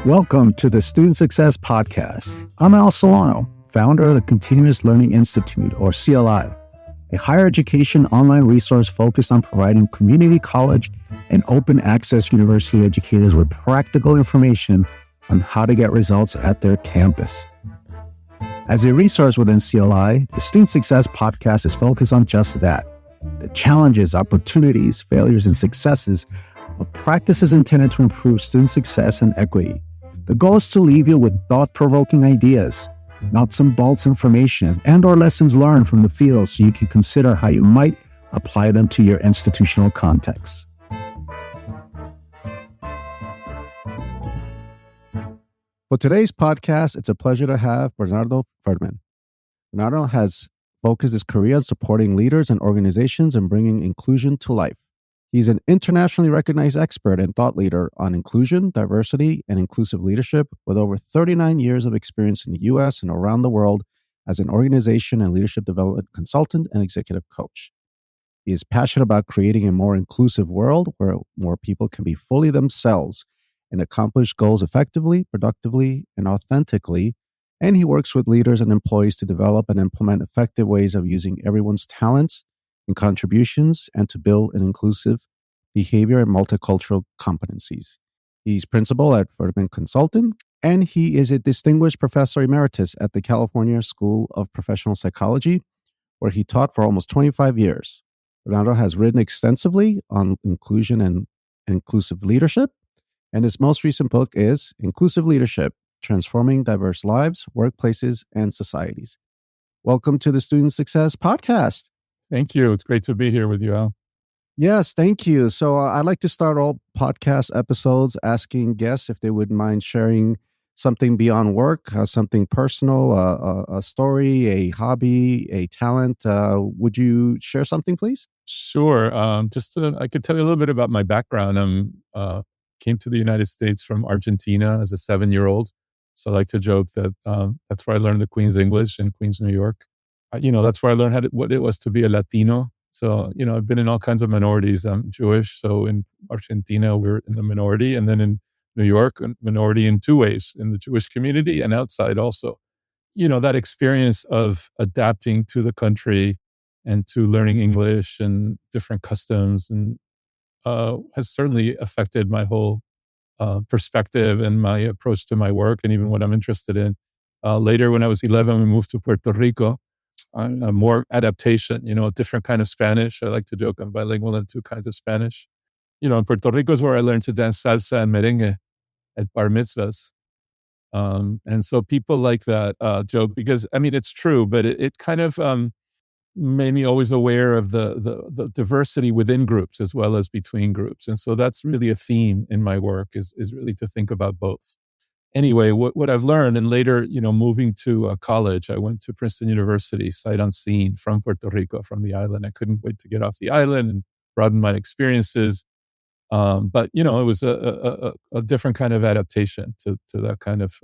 Welcome to the Student Success Podcast. I'm Al Solano, founder of the Continuous Learning Institute, or CLI, a higher education online resource focused on providing community college and open access university educators with practical information on how to get results at their campus. As a resource within CLI, the Student Success Podcast is focused on just that: the challenges, opportunities, failures, and successes of practices intended to improve student success and equity. The goal is to leave you with thought-provoking ideas, nuts and bolts information, and or lessons learned from the field so you can consider how you might apply them to your institutional context. For today's podcast, it's a pleasure to have Bernardo Ferdman. Bernardo has focused his career on supporting leaders and organizations and bringing inclusion to life. He's an internationally recognized expert and thought leader on inclusion, diversity, and inclusive leadership with over 39 years of experience in the U.S. and around the world as an organization and leadership development consultant and executive coach. He is passionate about creating a more inclusive world where more people can be fully themselves and accomplish goals effectively, productively, and authentically. And he works with leaders and employees to develop and implement effective ways of using everyone's talents and contributions and to build an inclusive behavior and multicultural competencies. He's principal at Ferdman Consulting, and he is a distinguished professor emeritus at the California School of Professional Psychology, where he taught for almost 25 years. Bernardo has written extensively on inclusion and inclusive leadership, and his most recent book is Inclusive Leadership: Transforming Diverse Lives, Workplaces, and Societies. Welcome to the Student Success Podcast. Thank you. It's great to be here with you, Al. Yes, thank you. So I'd like to start all podcast episodes asking guests if they wouldn't mind sharing something beyond work, something personal, a story, a hobby, a talent. Would you share something, please? Sure. I could tell you a little bit about my background. Came to the United States from Argentina as a 7-year-old. So I like to joke that that's where I learned the Queen's English in Queens, New York. That's where I learned what it was to be a Latino. So, I've been in all kinds of minorities. I'm Jewish. So in Argentina, we're in the minority. And then in New York, a minority in two ways, in the Jewish community and outside also. That experience of adapting to the country and to learning English and different customs and has certainly affected my whole perspective and my approach to my work and even what I'm interested in. Later, when I was 11, we moved to Puerto Rico. More adaptation, a different kind of Spanish. I like to joke I'm bilingual in two kinds of Spanish. In Puerto Rico is where I learned to dance salsa and merengue at bar mitzvahs. And so people like that joke because, it's true, but it kind of made me always aware of the diversity within groups as well as between groups. And so that's really a theme in my work is really to think about both. Anyway, what I've learned, and later, moving to college, I went to Princeton University, sight unseen, from Puerto Rico, from the island. I couldn't wait to get off the island and broaden my experiences. But it was a different kind of adaptation to that kind of,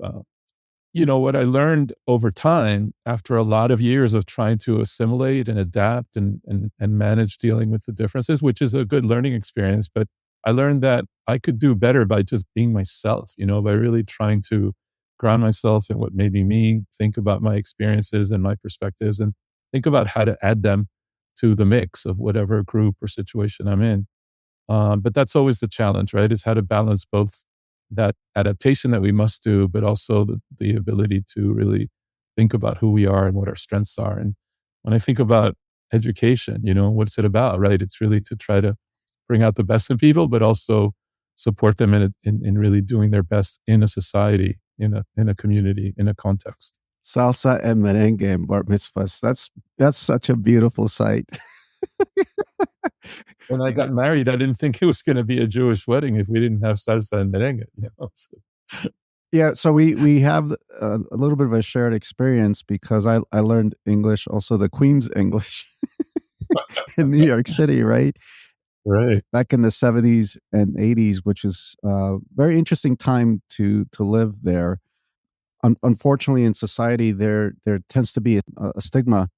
what I learned over time after a lot of years of trying to assimilate and adapt and manage dealing with the differences, which is a good learning experience. But I learned that I could do better by just being myself, by really trying to ground myself in what made me me, think about my experiences and my perspectives, and think about how to add them to the mix of whatever group or situation I'm in. But that's always the challenge, right? Is how to balance both that adaptation that we must do, but also the ability to really think about who we are and what our strengths are. And when I think about education, what's it about, right? It's really to try to bring out the best in people, but also support them in really doing their best in a society, in a community, in a context. Salsa and merengue and bar mitzvahs. That's such a beautiful sight. When I got married, I didn't think it was going to be a Jewish wedding if we didn't have salsa and merengue. So. Yeah, so we have a little bit of a shared experience because I learned English, also the Queen's English in New York City, right? Right. Back in the 70s and 80s, which is a very interesting time to live there. Unfortunately, in society, there tends to be a stigma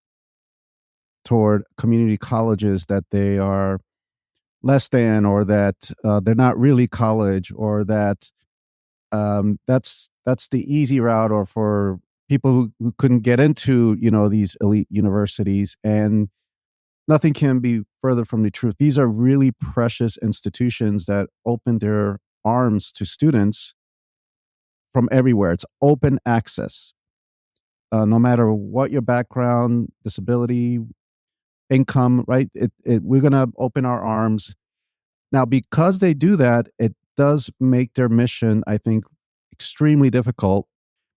toward community colleges that they are less than, or that they're not really college, or that That's the easy route, or for people who couldn't get into these elite universities. And nothing can be further from the truth. These are really precious institutions that open their arms to students from everywhere. It's open access, no matter what your background, disability, income, right? We're going to open our arms. Now, because they do that, it does make their mission, I think, extremely difficult,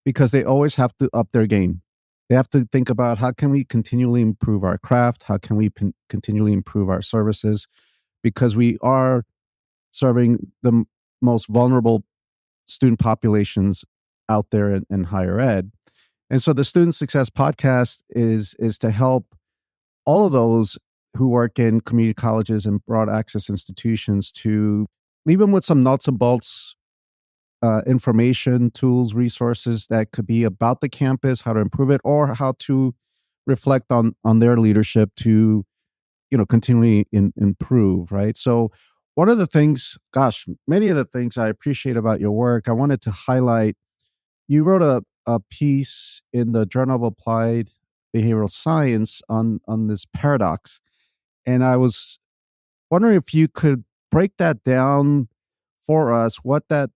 because they always have to up their game. They have to think about, how can we continually improve our craft? How can we continually improve our services? Because we are serving the most vulnerable student populations out there in higher ed. And so the Student Success Podcast is to help all of those who work in community colleges and broad access institutions, to leave them with some nuts and bolts information, tools, resources that could be about the campus, how to improve it, or how to reflect on their leadership to continually improve, right? So one of the things, gosh, many of the things I appreciate about your work, I wanted to highlight. You wrote a piece in the Journal of Applied Behavioral Science on this paradox, and I was wondering if you could break that down for us, what that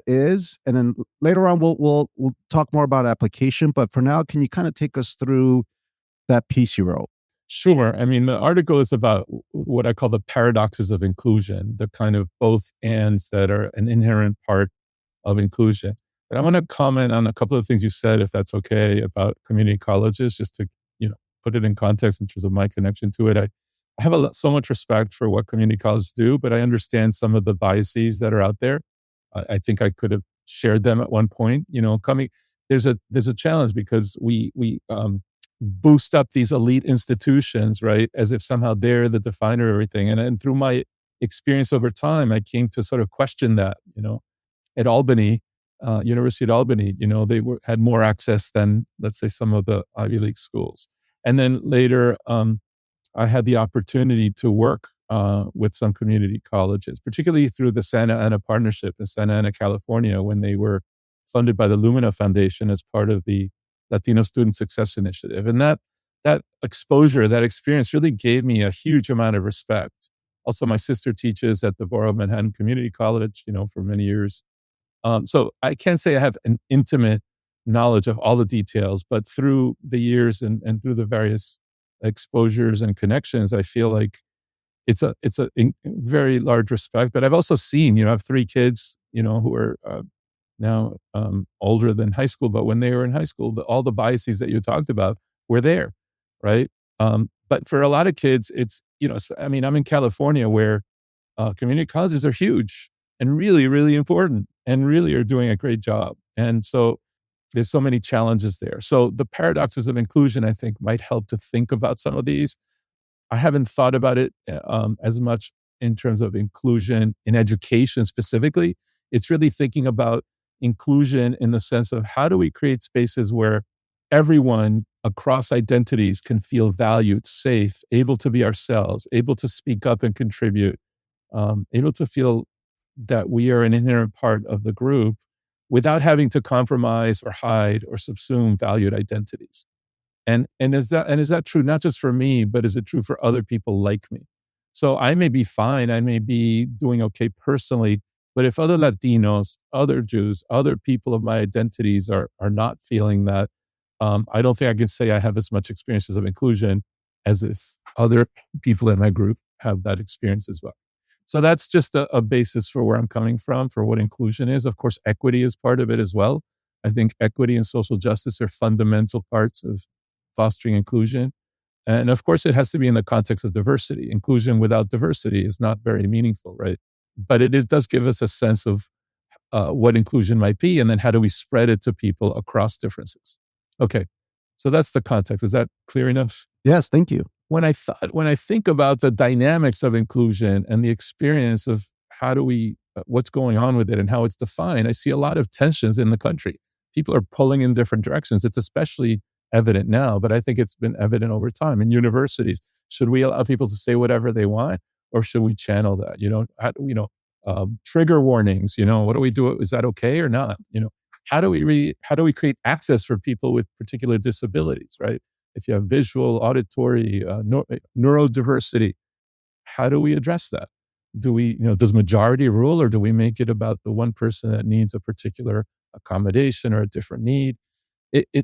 is, and then later on we'll talk more about application. But for now, can you kind of take us through that piece you wrote? Sure. I mean, the article is about what I call the paradoxes of inclusion, the kind of both ands that are an inherent part of inclusion. And I want to comment on a couple of things you said, if that's okay, about community colleges, just to put it in context in terms of my connection to it. I have so much respect for what community colleges do, but I understand some of the biases that are out there. I think I could have shared them at one point. There's a challenge, because we boost up these elite institutions, right, as if somehow they're the definer of everything. And through my experience over time, I came to sort of question that. At Albany, University at Albany, had more access than, let's say, some of the Ivy League schools. And then later, I had the opportunity to work with some community colleges, particularly through the Santa Ana Partnership in Santa Ana, California, when they were funded by the Lumina Foundation as part of the Latino Student Success Initiative. And that exposure, that experience really gave me a huge amount of respect. Also, my sister teaches at the Borough of Manhattan Community College, for many years. So I can't say I have an intimate knowledge of all the details, but through the years and through the various exposures and connections, I feel like it's a very large respect. But I've also seen, I have 3 kids, who are now older than high school, but when they were in high school, all the biases that you talked about were there, right? But for a lot of kids, it's, I'm in California, where community colleges are huge and really, really important and really are doing a great job. And so there's so many challenges there. So the paradoxes of inclusion, I think, might help to think about some of these. I haven't thought about it as much in terms of inclusion in education specifically. It's really thinking about inclusion in the sense of, how do we create spaces where everyone across identities can feel valued, safe, able to be ourselves, able to speak up and contribute, able to feel that we are an inherent part of the group without having to compromise or hide or subsume valued identities. And is that true not just for me, but is it true for other people like me? So I may be fine, I may be doing okay personally, but if other Latinos, other Jews, other people of my identities are not feeling that, I don't think I can say I have as much experiences of inclusion as if other people in my group have that experience as well. So that's just a basis for where I'm coming from, for what inclusion is. Of course, equity is part of it as well. I think equity and social justice are fundamental parts of fostering inclusion. And of course, it has to be in the context of diversity. Inclusion without diversity is not very meaningful, right? But does give us a sense of what inclusion might be, and then how do we spread it to people across differences. Okay, so that's the context. Is that clear enough? Yes, thank you. When I think about the dynamics of inclusion and the experience of how do we, what's going on with it and how it's defined, I see a lot of tensions in the country. People are pulling in different directions. It's especially evident now, but I think it's been evident over time in universities. Should we allow people to say whatever they want, or should we channel that? trigger warnings. What do we do? Is that okay or not? How do we create access for people with particular disabilities, right? If you have visual, auditory, neurodiversity, how do we address that? Does majority rule, or do we make it about the one person that needs a particular accommodation or a different need?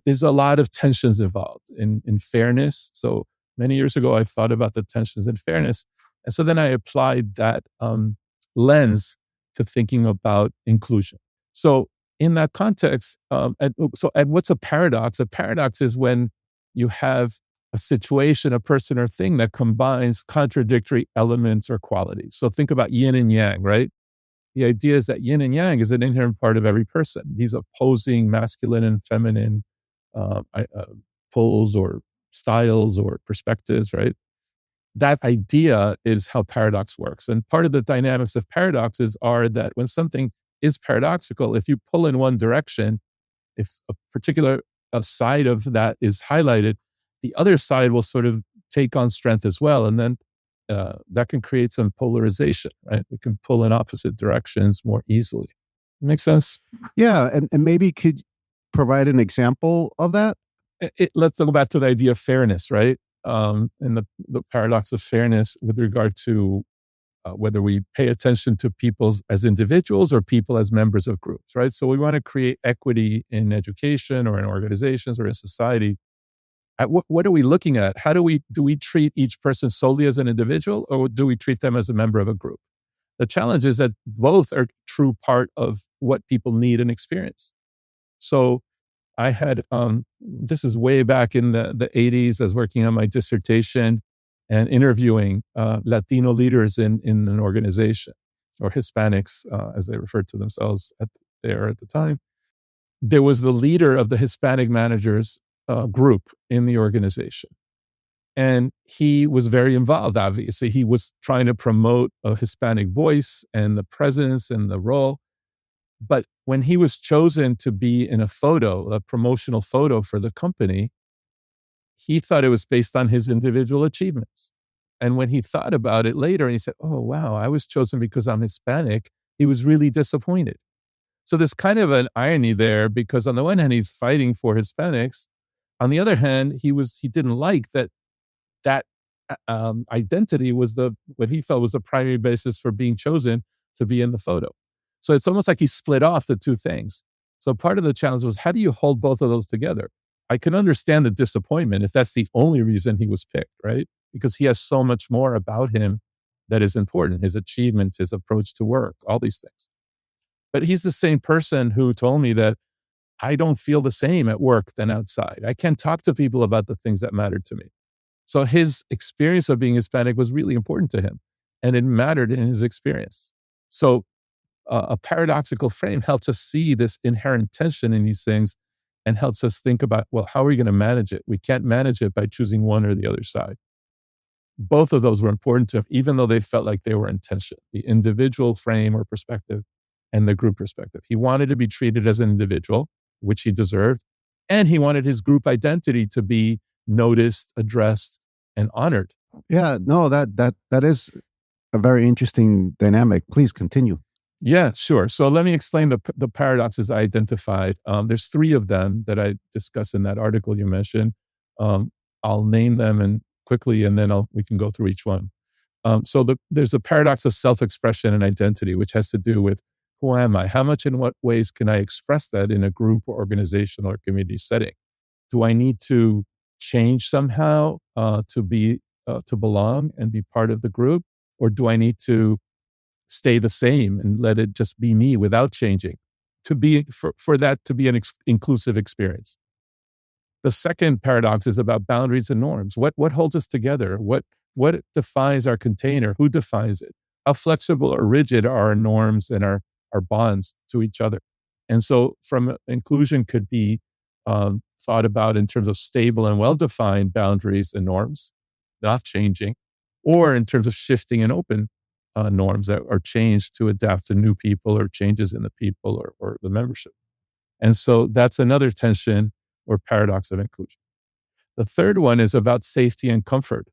There's a lot of tensions involved in fairness. So many years ago, I thought about the tensions in fairness. And so then I applied that lens to thinking about inclusion. So in that context, and what's a paradox? A paradox is when you have a situation, a person or thing that combines contradictory elements or qualities. So think about yin and yang, right? The idea is that yin and yang is an inherent part of every person. These opposing masculine and feminine poles or styles or perspectives, right? That idea is how paradox works. And part of the dynamics of paradoxes are that when something is paradoxical, if you pull in one direction, if a particular side of that is highlighted, the other side will sort of take on strength as well. And then that can create some polarization, right? We can pull in opposite directions more easily. Make sense? Yeah. And maybe could provide an example of that? Let's go back to the idea of fairness, right? And the paradox of fairness with regard to whether we pay attention to people as individuals or people as members of groups, right? So we want to create equity in education or in organizations or in society. What are we looking at? How do we treat each person solely as an individual, or do we treat them as a member of a group? The challenge is that both are true part of what people need and experience. So I had, this is way back in the 80s, I was working on my dissertation and interviewing Latino leaders in an organization, or Hispanics, as they referred to themselves at the time. There was the leader of the Hispanic managers group in the organization. And he was very involved, obviously. He was trying to promote a Hispanic voice and the presence and the role. But when he was chosen to be in a promotional photo for the company, he thought it was based on his individual achievements. And when he thought about it later, he said, oh, wow, I was chosen because I'm Hispanic. He was really disappointed. So there's kind of an irony there, because on the one hand, he's fighting for Hispanics. On the other hand, he didn't like that identity was what he felt was the primary basis for being chosen to be in the photo. So it's almost like he split off the two things. So part of the challenge was, how do you hold both of those together? I can understand the disappointment if that's the only reason he was picked, right? Because he has so much more about him that is important, his achievements, his approach to work, all these things. But he's the same person who told me that I don't feel the same at work than outside. I can't talk to people about the things that matter to me. So his experience of being Hispanic was really important to him, and it mattered in his experience. So a paradoxical frame helps us see this inherent tension in these things and helps us think about, well, how are we going to manage it? We can't manage it by choosing one or the other side. Both of those were important to him, even though they felt like they were in tension, the individual frame or perspective and the group perspective. He wanted to be treated as an individual, which he deserved, and he wanted his group identity to be noticed, addressed, and honored. Yeah, no, that is a very interesting dynamic. Please continue. Yeah, sure. So let me explain the paradoxes I identified. There's 3 of them that I discuss in that article you mentioned. I'll name them quickly, and then we can go through each one. So there's a paradox of self-expression and identity, which has to do with, who am I? How much and what ways can I express that in a group or organizational or community setting? Do I need to change somehow to belong and be part of the group? Or do I need to stay the same and let it just be me without changing for that to be an inclusive experience? The second paradox is about boundaries and norms. What holds us together? What defines our container? Who defines it? How flexible or rigid are our norms and our bonds to each other? And so from inclusion could be thought about in terms of stable and well-defined boundaries and norms, not changing, or in terms of shifting and open norms that are changed to adapt to new people or changes in the people or the membership. And so that's another tension or paradox of inclusion. The third one is about safety and comfort.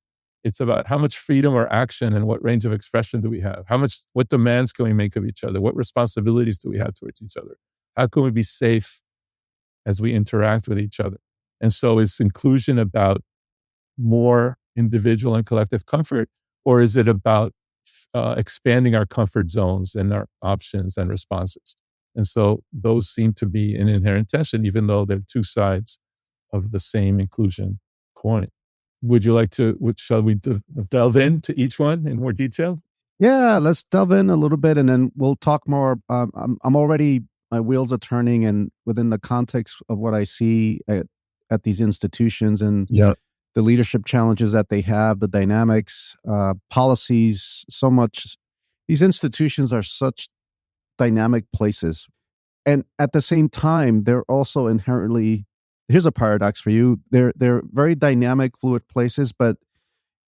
It's about how much freedom or action and what range of expression do we have? What demands can we make of each other? What responsibilities do we have towards each other? How can we be safe as we interact with each other? And so is inclusion about more individual and collective comfort, or is it about expanding our comfort zones and our options and responses? And so those seem to be an inherent tension, even though they're two sides of the same inclusion coin. Would you like to, shall we delve into each one in more detail? Yeah, let's delve in a little bit and then we'll talk more. I'm already, my wheels are turning, and within the context of what I see at these institutions and Yeah. the leadership challenges that they have, the dynamics, policies, so much. These institutions are such dynamic places. And at the same time, they're also inherently, here's a paradox for you. They're very dynamic, fluid places, but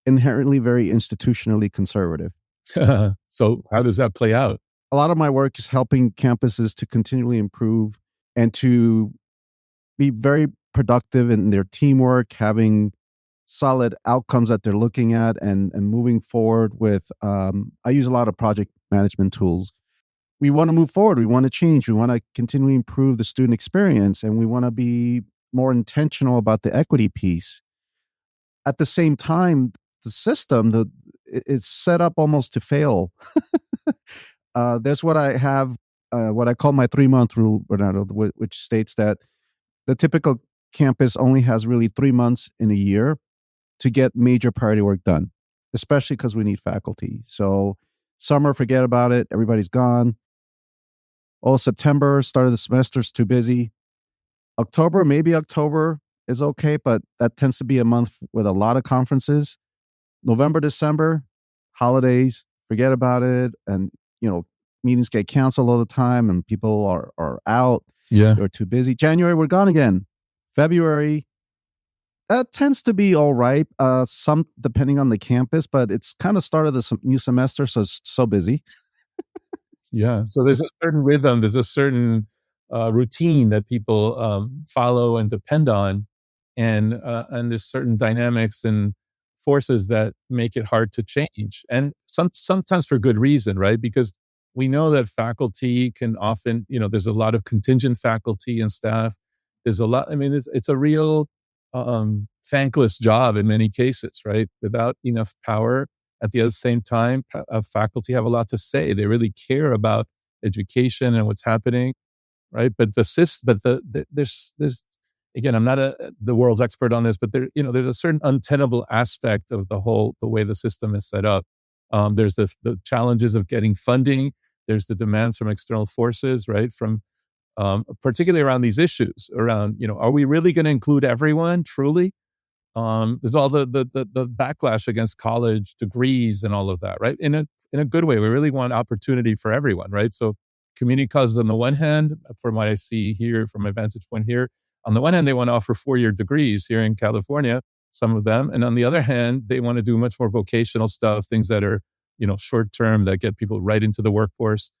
inherently very institutionally conservative. So how does that play out? A lot of my work is helping campuses to continually improve and to be very productive in their teamwork, having solid outcomes that they're looking at, and moving forward with, I use a lot of project management tools. We want to move forward. We want to change. We want to continually improve the student experience, and we want to be more intentional about the equity piece. At the same time, the system, it's set up almost to fail. There's what I have, what I call my 3-month rule, Bernardo, which states that the typical campus only has really 3 months in a year to get major priority work done, especially because we need faculty. So summer, forget about it. Everybody's gone. Oh, September, start of the semester is too busy. October, maybe October is okay, but that tends to be a month with a lot of conferences. November, December, holidays, forget about it. And, meetings get canceled all the time and people are out. Yeah. They're too busy. January, we're gone again. February, that tends to be all right. Some depending on the campus, but it's kind of started the new semester, so it's so busy. Yeah. So there's a certain rhythm, there's a certain routine that people follow and depend on, and there's certain dynamics and forces that make it hard to change, and sometimes for good reason, right? Because we know that faculty can often, there's a lot of contingent faculty and staff. There's a lot. I mean, it's a real thankless job in many cases, right? Without enough power. At the same time, faculty have a lot to say. They really care about education and what's happening, right? But there's again, I'm not the world's expert on this, but there's a certain untenable aspect of the way the system is set up. There's the challenges of getting funding. There's the demands from external forces, right? From particularly around these issues, around are we really going to include everyone truly? There's all the backlash against college degrees and all of that, right? In a good way, we really want opportunity for everyone, right? So community colleges, on the one hand, from what I see here, from my vantage point here, on the one hand, they want to offer 4-year degrees here in California, some of them, and on the other hand, they want to do much more vocational stuff, things that are short term, that get people right into the workforce.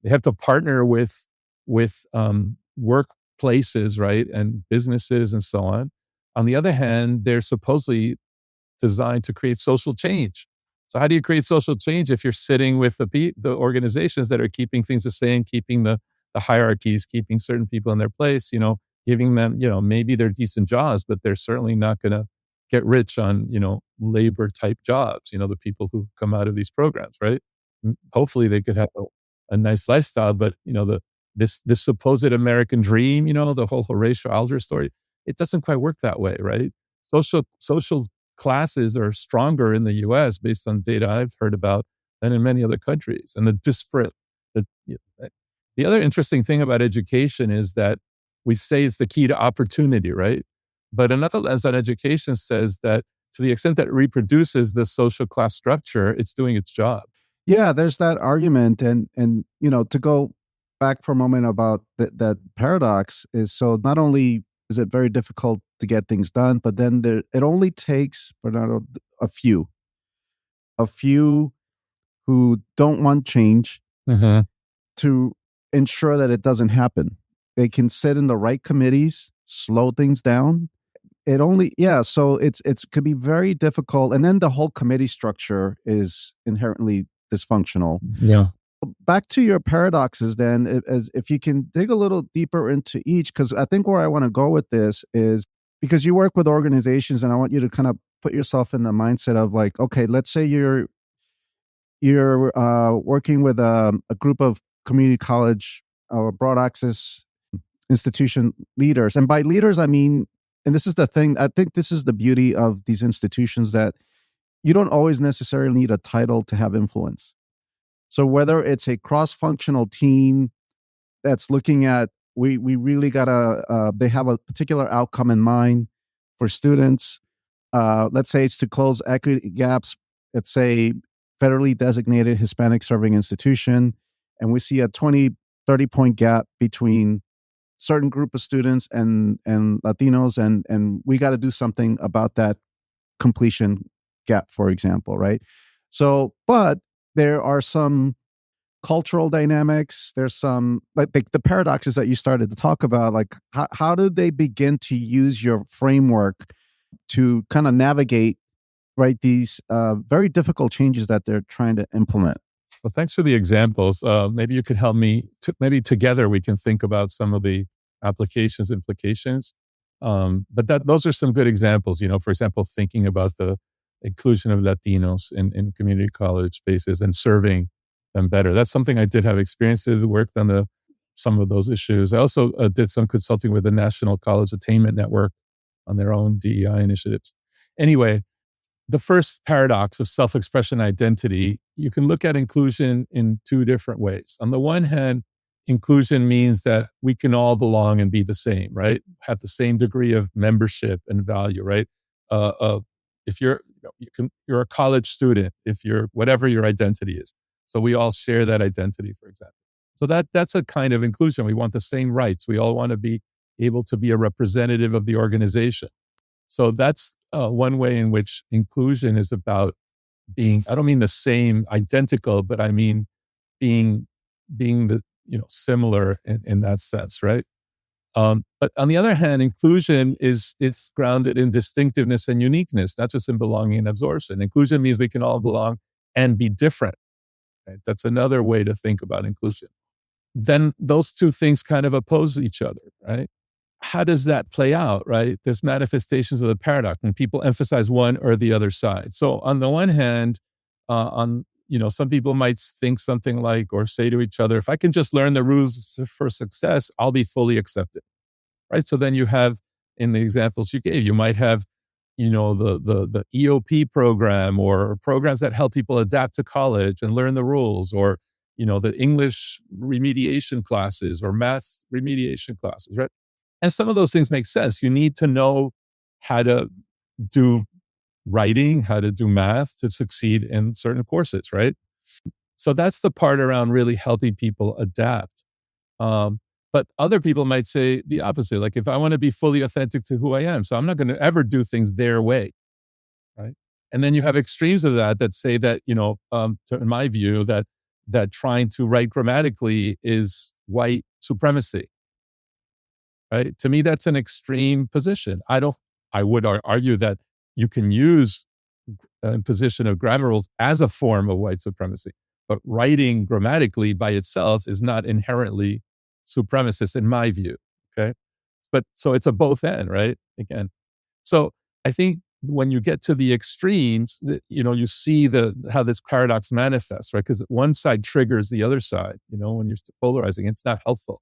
They have to partner with workplaces, right, and businesses and so on. On the other hand, they're supposedly designed to create social change. So how do you create social change if you're sitting with the organizations that are keeping things the same, keeping the hierarchies, keeping certain people in their place, giving them, maybe they're decent jobs, but they're certainly not going to get rich on, labor type jobs, the people who come out of these programs, right? Hopefully they could have a nice lifestyle, but, this supposed American dream, the whole Horatio Alger story, it doesn't quite work that way, right? Social classes are stronger in the US based on data I've heard about than in many other countries. And the other interesting thing about education is that we say it's the key to opportunity, right? But another lens on education says that to the extent that it reproduces the social class structure, it's doing its job. Yeah, there's that argument, and to go back for a moment about that paradox is, so not only is it very difficult to get things done, but then it only takes, Bernardo, a few who don't want change to ensure that it doesn't happen. They can sit in the right committees, slow things down, it only, yeah, so it's could be very difficult, and then the whole committee structure is inherently dysfunctional. Yeah. Back to your paradoxes then, as if you can dig a little deeper into each, because I think where I want to go with this is because you work with organizations, and I want you to kind of put yourself in the mindset of like, okay, let's say you're working with a group of community college or broad access institution leaders. And by leaders, I mean, and this is the thing, I think this is the beauty of these institutions, that you don't always necessarily need a title to have influence. So whether it's a cross-functional team that's looking at, we really gotta, they have a particular outcome in mind for students. Let's say it's to close equity gaps. It's a federally designated Hispanic serving institution, and we see a 20, 30-point gap between certain group of students and Latinos, and we got to do something about that completion gap, for example, right? So, but there are some cultural dynamics. There's some like the paradoxes that you started to talk about. Like, how do they begin to use your framework to kind of navigate, right, these very difficult changes that they're trying to implement? Well, thanks for the examples. Maybe you could help me. Maybe together we can think about some of the applications, implications. But those are some good examples. For example, thinking about the inclusion of Latinos in community college spaces and serving them better. That's something I did have experience with, worked on some of those issues. I also did some consulting with the National College Attainment Network on their own DEI initiatives. Anyway, the first paradox of self-expression identity, you can look at inclusion in two different ways. On the one hand, inclusion means that we can all belong and be the same, right? Have the same degree of membership and value, right? If you're a college student, if you're whatever your identity is. So we all share that identity, for example. So that's a kind of inclusion. We want the same rights. We all want to be able to be a representative of the organization. So that's one way in which inclusion is about being, I don't mean the same, identical, but I mean being the, similar in that sense, right? But on the other hand, inclusion it's grounded in distinctiveness and uniqueness, not just in belonging and absorption. Inclusion means we can all belong and be different. Right? That's another way to think about inclusion. Then those two things kind of oppose each other, right? How does that play out, right? There's manifestations of the paradox when people emphasize one or the other side. So on the one hand, some people might think something like, or say to each other, if I can just learn the rules for success, I'll be fully accepted, right? So then you have, in the examples you gave, you might have, the EOP program or programs that help people adapt to college and learn the rules, or, the English remediation classes or math remediation classes, right? And some of those things make sense. You need to know how to do writing, how to do math to succeed in certain courses, right? So that's the part around really helping people adapt. But other people might say the opposite. Like, if I want to be fully authentic to who I am, so I'm not going to ever do things their way, right? And then you have extremes of that say that, in my view, that trying to write grammatically is white supremacy. Right? To me, that's an extreme position. I would argue that you can use a position of grammar rules as a form of white supremacy, but writing grammatically by itself is not inherently supremacist in my view. Okay. But so it's a both end, right? Again. So I think when you get to the extremes, you see how this paradox manifests, right? Because one side triggers the other side, when you're polarizing, it's not helpful.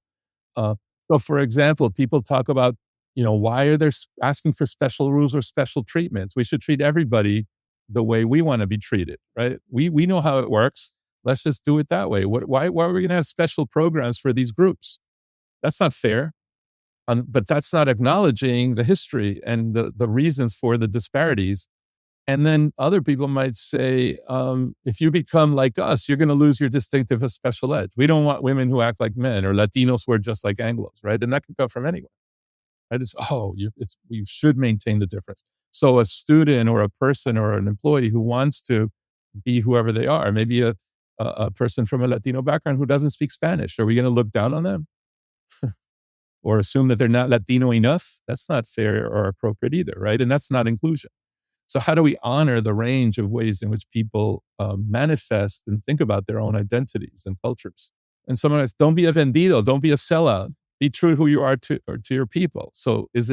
Uh, so, for example, people talk about, why are they asking for special rules or special treatments? We should treat everybody the way we want to be treated, right? We know how it works. Let's just do it that way. Why are we going to have special programs for these groups? That's not fair. But that's not acknowledging the history and the reasons for the disparities. And then other people might say, if you become like us, you're going to lose your distinctive special edge. We don't want women who act like men or Latinos who are just like Anglos, right? And that can come from anyone. Right? You should maintain the difference. So a student or a person or an employee who wants to be whoever they are, maybe a person from a Latino background who doesn't speak Spanish, are we going to look down on them? or assume that they're not Latino enough. That's not fair or appropriate either, right? And that's not inclusion. So how do we honor the range of ways in which people manifest and think about their own identities and cultures? And someone else, don't be a vendido, don't be a sellout. Be true to who you are to your people. So is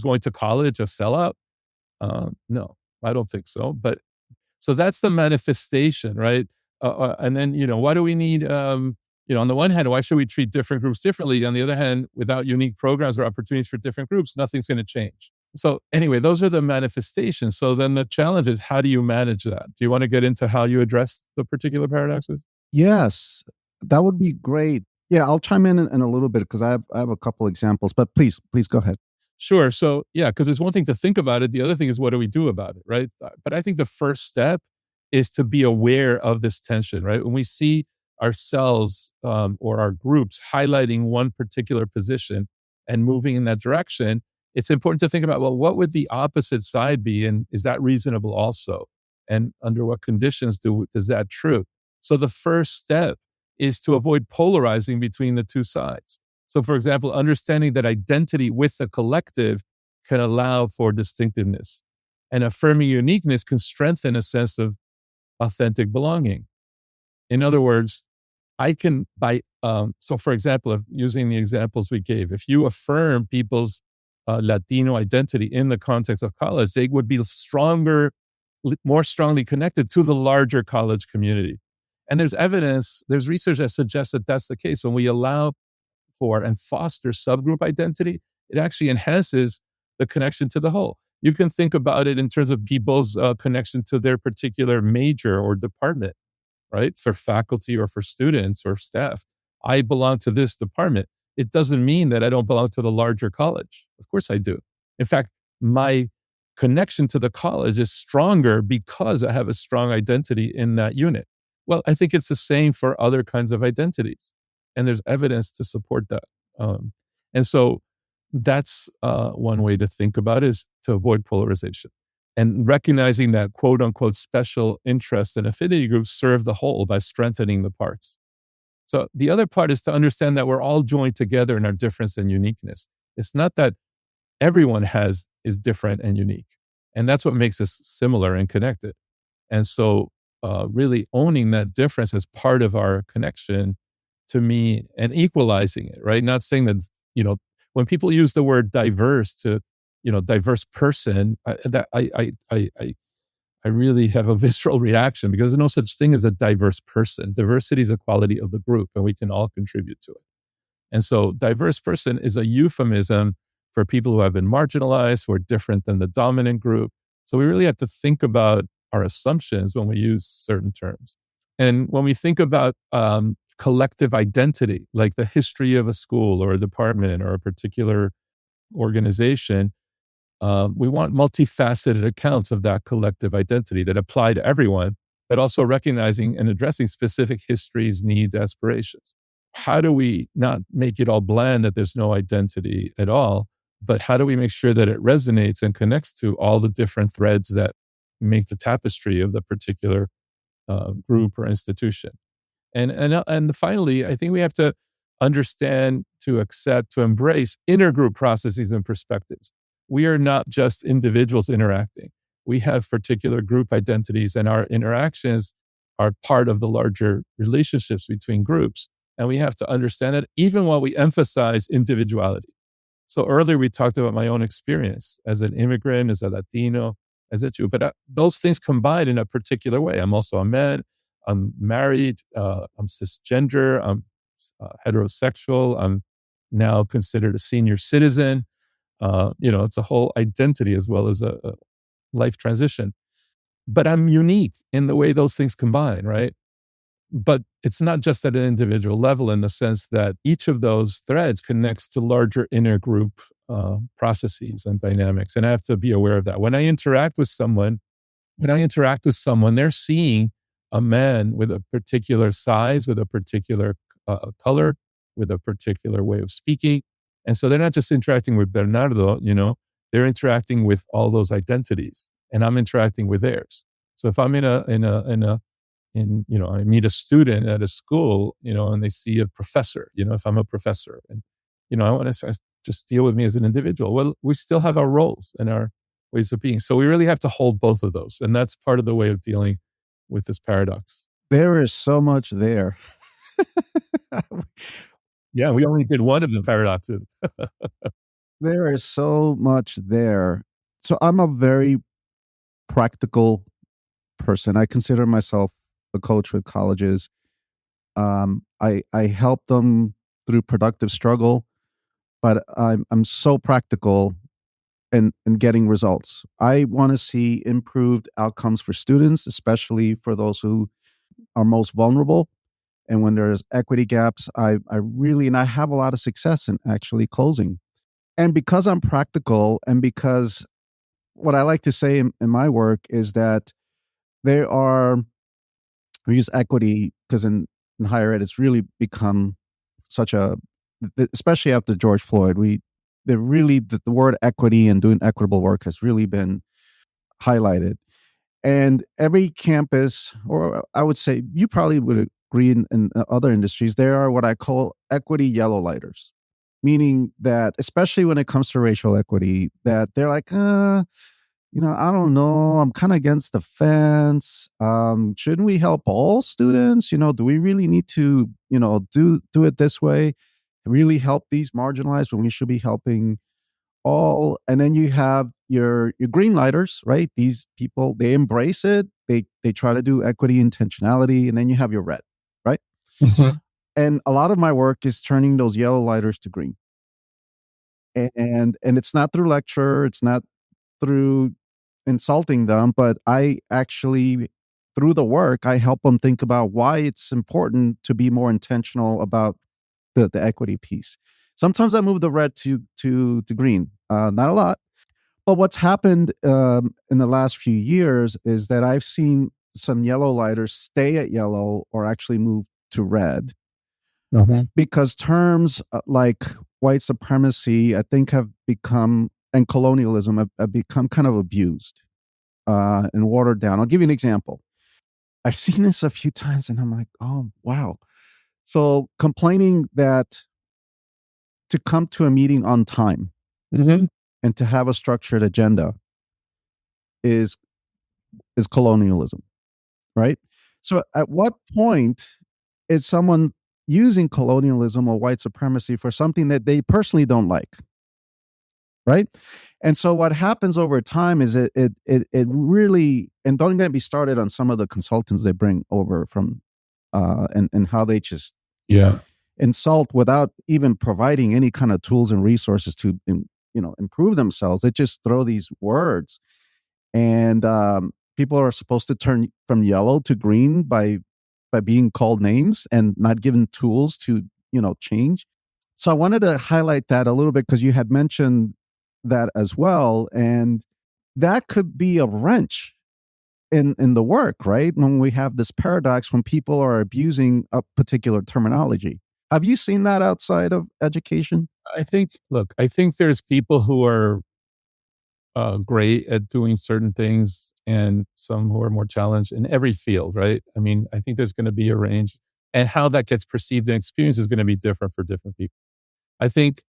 going to college a sellout? No, I don't think so. But so that's the manifestation, right? And then, why do we need, on the one hand, why should we treat different groups differently? On the other hand, without unique programs or opportunities for different groups, nothing's going to change. So anyway, those are the manifestations. So then the challenge is, how do you manage that? Do you want to get into how you address the particular paradoxes? Yes, that would be great. Yeah, I'll chime in a little bit because I have a couple examples, but please go ahead. Sure. So yeah, because it's one thing to think about it. The other thing is, what do we do about it, right? But I think the first step is to be aware of this tension, right? When we see ourselves or our groups highlighting one particular position and moving in that direction, it's important to think about, well, what would the opposite side be? And is that reasonable also? And under what conditions does that true? So the first step is to avoid polarizing between the two sides. So, for example, understanding that identity with the collective can allow for distinctiveness, and affirming uniqueness can strengthen a sense of authentic belonging. In other words, I can, so for example, if using the examples we gave, if you affirm people's Latino identity in the context of college, they would be more strongly connected to the larger college community. And there's evidence, there's research that suggests that that's the case. When we allow for and foster subgroup identity, it actually enhances the connection to the whole. You can think about it in terms of people's connection to their particular major or department, right? For faculty or for students or staff. I belong to this department. It doesn't mean that I don't belong to the larger college. Of course I do. In fact, my connection to the college is stronger because I have a strong identity in that unit. Well, I think it's the same for other kinds of identities. And there's evidence to support that. And so that's one way to think about it, is to avoid polarization. And recognizing that quote unquote special interests and affinity groups serve the whole by strengthening the parts. So the other part is to understand that we're all joined together in our difference and uniqueness. It's not that everyone is different and unique. And that's what makes us similar and connected. And so really owning that difference as part of our connection, to me, and equalizing it, right? Not saying that, when people use the word diverse to, diverse person, I really have a visceral reaction, because there's no such thing as a diverse person. Diversity is a quality of the group, and we can all contribute to it. And so diverse person is a euphemism for people who have been marginalized, who are different than the dominant group. So we really have to think about our assumptions when we use certain terms. And when we think about collective identity, like the history of a school or a department or a particular organization, we want multifaceted accounts of that collective identity that apply to everyone, but also recognizing and addressing specific histories, needs, aspirations. How do we not make it all bland that there's no identity at all, but how do we make sure that it resonates and connects to all the different threads that make the tapestry of the particular group or institution? And finally, I think we have to understand, to accept, to embrace intergroup processes and perspectives. We are not just individuals interacting. We have particular group identities, and our interactions are part of the larger relationships between groups. And we have to understand that, even while we emphasize individuality. So earlier we talked about my own experience as an immigrant, as a Latino, as a Jew, but those things combine in a particular way. I'm also a man. I'm married. I'm cisgender. I'm heterosexual. I'm now considered a senior citizen. It's a whole identity as well as a life transition. But I'm unique in the way those things combine, right? But it's not just at an individual level, in the sense that each of those threads connects to larger inner group processes and dynamics. And I have to be aware of that. When I interact with someone, they're seeing a man with a particular size, with a particular color, with a particular way of speaking. And so they're not just interacting with Bernardo, they're interacting with all those identities, and I'm interacting with theirs. So if I'm I meet a student at a school, and they see a professor, if I'm a professor, and I want to just deal with me as an individual. Well, we still have our roles and our ways of being. So we really have to hold both of those. And that's part of the way of dealing with this paradox. There is so much there. Yeah, we only did one of the paradoxes. There is so much there. So I'm a very practical person. I consider myself a coach with colleges. I help them through productive struggle, but I'm so practical in getting results. I want to see improved outcomes for students, especially for those who are most vulnerable. And when there's equity gaps, I really, and I have a lot of success in actually closing. And because I'm practical, and because what I like to say in my work is that there are, we use equity because in higher ed, it's really become such a, especially after George Floyd, the word equity and doing equitable work has really been highlighted. And every campus, or I would say you probably would agree in other industries, there are what I call equity yellow lighters, meaning that, especially when it comes to racial equity, that they're like, I don't know, I'm kind of against the fence. Shouldn't we help all students? Do we really need to, do it this way? Really help these marginalized when we should be helping all. And then you have your green lighters, right? These people, they embrace it. They try to do equity intentionality. And then you have your red, right? Mhm. And a lot of my work is turning those yellow lighters to green. And it's not through lecture, it's not through insulting them, but I actually, through the work, I help them think about why it's important to be more intentional about the equity piece. Sometimes I move the red to green, not a lot. But what's happened in the last few years is that I've seen some yellow lighters stay at yellow or actually move to red, Mhm. because terms like white supremacy, I think, have become, and colonialism have become kind of abused and watered down. I'll give you an example. I've seen this a few times and I'm like, oh, wow. So complaining that to come to a meeting on time Mhm. and to have a structured agenda is colonialism, right? So at what point is someone using colonialism or white supremacy for something that they personally don't like, right? And so what happens over time is it really, and don't get me started on some of the consultants they bring over from and how they just Yeah. insult without even providing any kind of tools and resources to improve themselves. They just throw these words, and people are supposed to turn from yellow to green by being called names and not given tools to change. So I wanted to highlight that a little bit because you had mentioned that as well, and that could be a wrench in the work, right? When we have this paradox when people are abusing a particular terminology. Have you seen that outside of education? I think there's people who are great at doing certain things and some who are more challenged in every field, right? I mean, I think there's going to be a range, and how that gets perceived and experienced is going to be different for different people. I think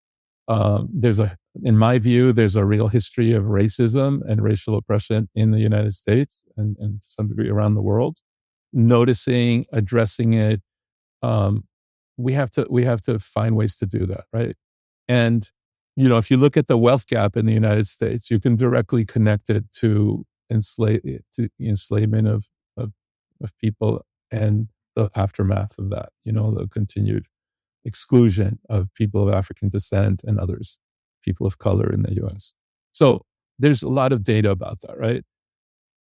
in my view, there's a real history of racism and racial oppression in the United States and to some degree around the world. Noticing, addressing it, um, we have to find ways to do that, right? And if you look at the wealth gap in the United States, you can directly connect it to enslavement of people and the aftermath of that. The continued exclusion of people of African descent and others, people of color in the U.S. So there's a lot of data about that, right?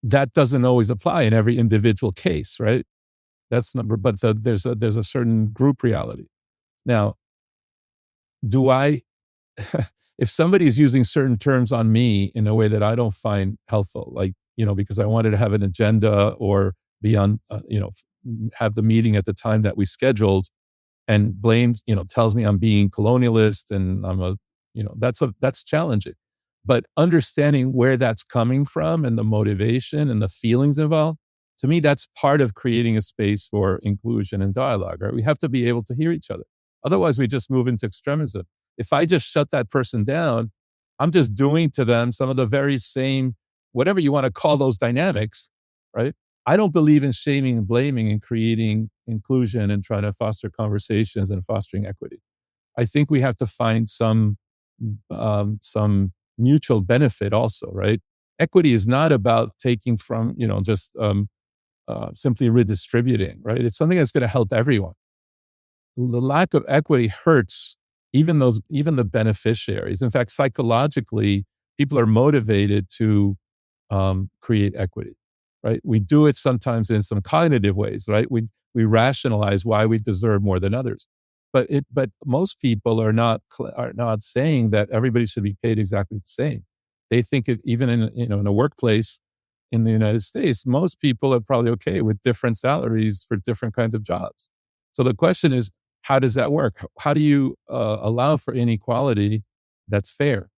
That doesn't always apply in every individual case, right? That's number, but there's a certain group reality. Now, do I if somebody is using certain terms on me in a way that I don't find helpful, like, because I wanted to have an agenda or be on, have the meeting at the time that we scheduled and blames, tells me I'm being colonialist and that's challenging. But understanding where that's coming from and the motivation and the feelings involved, to me, that's part of creating a space for inclusion and dialogue, right? We have to be able to hear each other. Otherwise, we just move into extremism. If I just shut that person down, I'm just doing to them some of the very same, whatever you want to call those dynamics, right? I don't believe in shaming and blaming and creating inclusion and trying to foster conversations and fostering equity. I think we have to find some mutual benefit also, right? Equity is not about taking from, just simply redistributing, right? It's something that's going to help everyone. The lack of equity hurts even the beneficiaries. In fact, psychologically, people are motivated to create equity, right? We do it sometimes in some cognitive ways, right? We rationalize why we deserve more than others, but most people are not saying that everybody should be paid exactly the same. They think it, even in a workplace in the United States, most people are probably okay with different salaries for different kinds of jobs. So the question is, how does that work? How do you allow for inequality that's fair?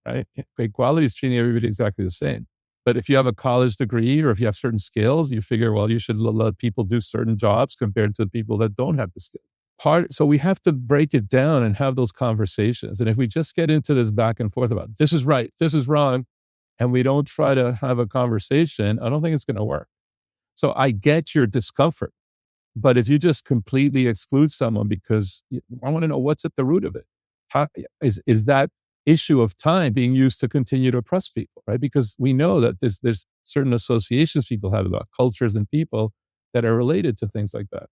Right? Equality is treating everybody exactly the same. But if you have a college degree or if you have certain skills, you figure, well, you should let people do certain jobs compared to the people that don't have the skill. So we have to break it down and have those conversations. And if we just get into this back and forth about this is right, this is wrong, and we don't try to have a conversation, I don't think it's going to work. So I get your discomfort. But if you just completely exclude someone because I want to know what's at the root of it, how is that issue of time being used to continue to oppress people, right? Because we know that there's certain associations people have about cultures and people that are related to things like that.